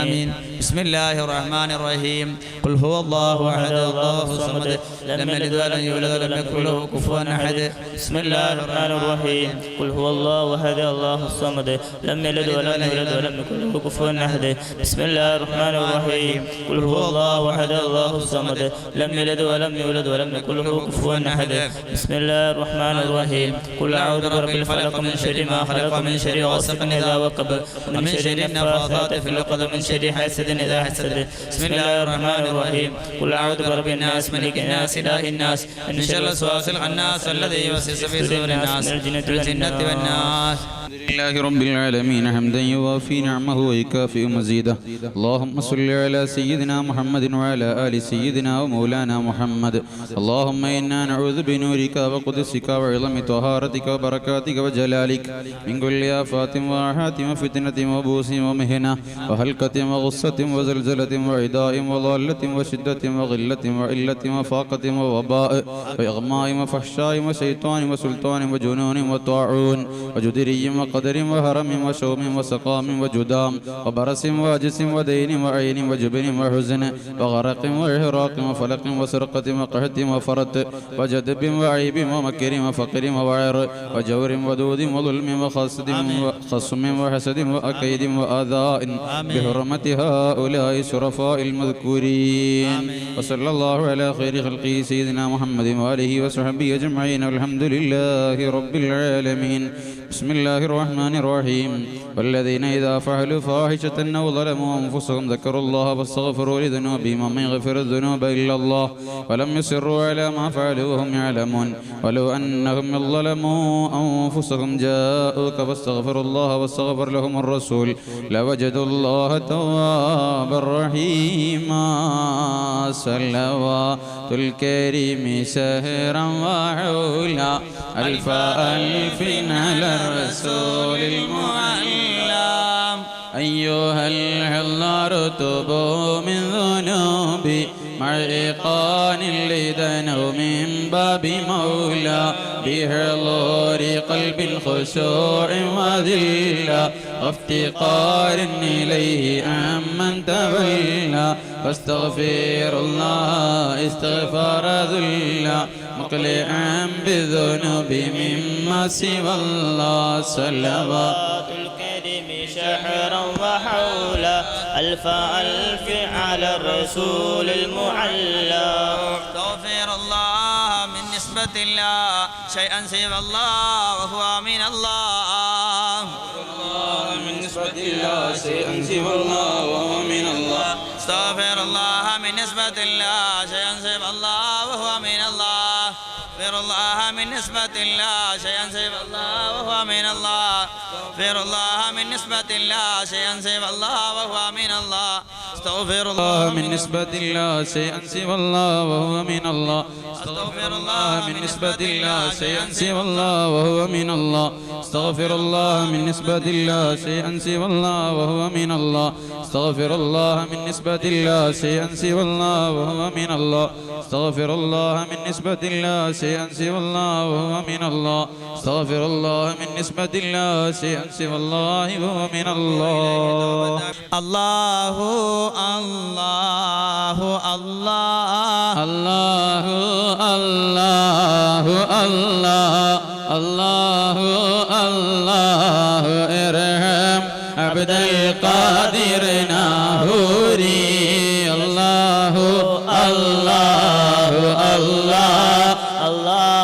ആമീൻ. ബിസ്മില്ലാഹിർ റഹ്മാനിർ റഹീം. ഖുൽ ഹുവല്ലാഹു അഹദ് അല്ലാഹു സമദ് ലം യലിദ് വലം യൂലദ് വലം യകുൽ ലഹു കുഫുവൻ അഹദ്. ബിസ്മില്ലാഹിർ റഹ്മാനിർ റഹീം. ഖുൽ ഹുവല്ലാഹു അഹദ് അല്ലാഹു സമദ് ലം യലിദ് വലം യൂലദ് വലം യകുൽ ലഹു കുഫുവൻ അഹദ്. ബിസ്മില്ലാഹിർ റഹ്മാനിർ റഹീം. ഖുൽ ഹുവല്ലാഹു അഹദ് അല്ലാഹു സമദ് ലം യലിദ് വലം യൂലദ് വലം യകുൽ ലഹു കുഫുവൻ അഹദ്. ബിസ്മില്ലാഹിർ റഹ്മാനിർ റഹീം. ഖുൽ അഊദു ബിറബ്ബിൽ ഫലഖ് മിൻ ശർരി മാ ഖലഖ മിൻ ശർരി ഗാസിഖിൻ ഇദാ വഖബ മിൻ ശർരി النفاثات في العقد من شر حاسد إذا حسد. بسم الله الرحمن الرحيم. قل أعوذ برب الناس ملك الناس إله الناس من شر الوسواس الخناس الذي يوسوس في صدور الناس من الجنة والناس. الحمد لله رب العالمين حمدا يوافي نعمه ويكافئ مزيده. اللهم صل على سيدنا محمد وعلى آل سيدنا ومولانا محمد. اللهم إنا نعوذ بنورك وقدسك وعظم طهارتك وبركاتك وجلالك من كل آفات وآحات وفتنة وبوس ومهنة وهلكة وغصة وزلزلة وعداء وضالة وشدة وغلة وعلة وفاقة ووباء وإغماء وفحشاء وشيطان وسلطان وجنون وطاعون وجدري وقدر وهرم وشوم وسقام وجدام وبرس وعجس ودين وعين وجبن وحزن وغرق وإحراق وفلق وسرقة وقحط وفرط وجدب وعيب ومكر وفقر ووعر وجور ودود وظلم وخصد وخصم وحسد وأكيد وآذاء بحرمة هؤلاء الشرفاء المذكورين. وصلى الله على خير خلقه سيدنا محمد وآله وصحبه أجمعين والحمد لله رب العالمين. بسم الله الرحمن الرحيم. والذين إذا فعلوا فاحشة أو ظلموا أنفسهم ذكروا الله فاستغفروا لذنوبهم ومن يغفر الذنوب إلا الله ولم يصروا على ما فعلوا وهم يعلمون. ولو أنهم ظلموا أنفسهم جاءوك فاستغفروا الله واستغفر لهم الرسول لوجدوا الله توابا رحيما. صلوات الكريم سهرا وعلا ألف ألف على الرسول المعلم. أيها الحضار توبوا من ذنوبي مع إيقان لدنوا من باب مولى بحضور قلب خشوع وذلة وافتقار إليه عمن تولى فاستغفر الله استغفار ذلا مقلعا بالذنوب مما سوى الله. صلوات الكريم شحرا وحولا ألف ألف على الرسول المعلى. استغفر الله من نسبة الله شيئا سوى الله وهو من الله. من نسبة الله شيئا سوى الله وهو من الله. استغفر الله من نسبة الله شيئا سوى الله وهو من الله. استغفر الله من نسبة الله شيئا سوى الله وهو من الله. استغفر الله من نسبة الله شيئا سوى الله وهو من الله. أستغفر الله من نسبة الله شيئا سوى الله وهو من الله استغفر الله من نسبة الله شيئا سوى الله وهو من الله استغفر الله من نسبة الله شيئا سوى الله وهو من الله استغفر الله من نسبة الله شيئا سوى الله وهو من الله استغفر الله من نسبة الله شيئا سوى الله وهو من الله استغفر الله من نسبة الله شيئا سوى الله وهو من الله الله الله الله الله الله الله الله الله ارحم عبد القادر ناهوري الله الله الله الله الله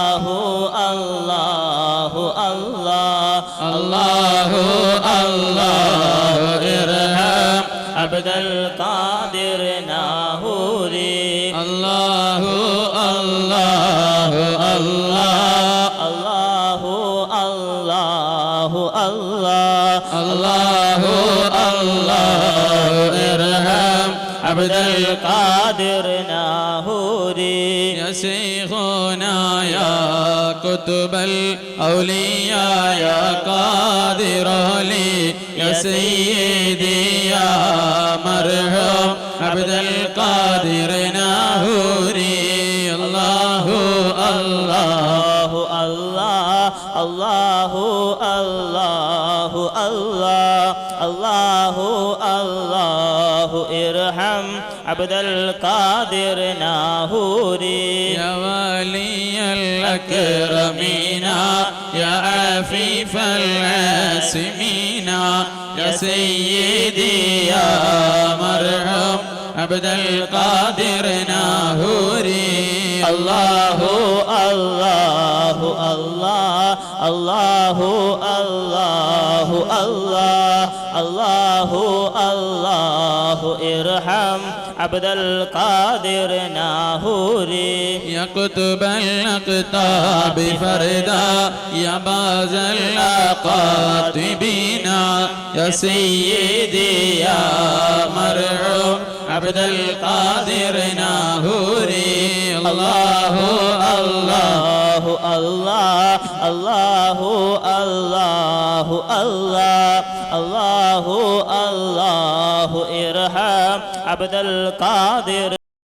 الله الله الله ارحم عبد القادر ناهوري الله الله الله الله الله الله الله الله ارحم عبد القادر ناهوري يا شيخنا يا كتب الأولياء يا قادر لي يا سيدي يا مرحوم عبد القادر ناهوري الله الله الله الله الله الله الله الله ارحم عبد القادر ناهوري يا ولي الأكرمين يا عفيف العاصمين يا سيدي يا مرحوم عبد القادر ناهوري الله الله الله الله الله الله الله الله ارحم عبد القادر ناهوري يا كتب الأقطاب فردا يا باز القاطبين يا سيدي يا مرحوم عبد القادر ناهوري الله الله الله الله الله الله الله الله ارحم عبد القادر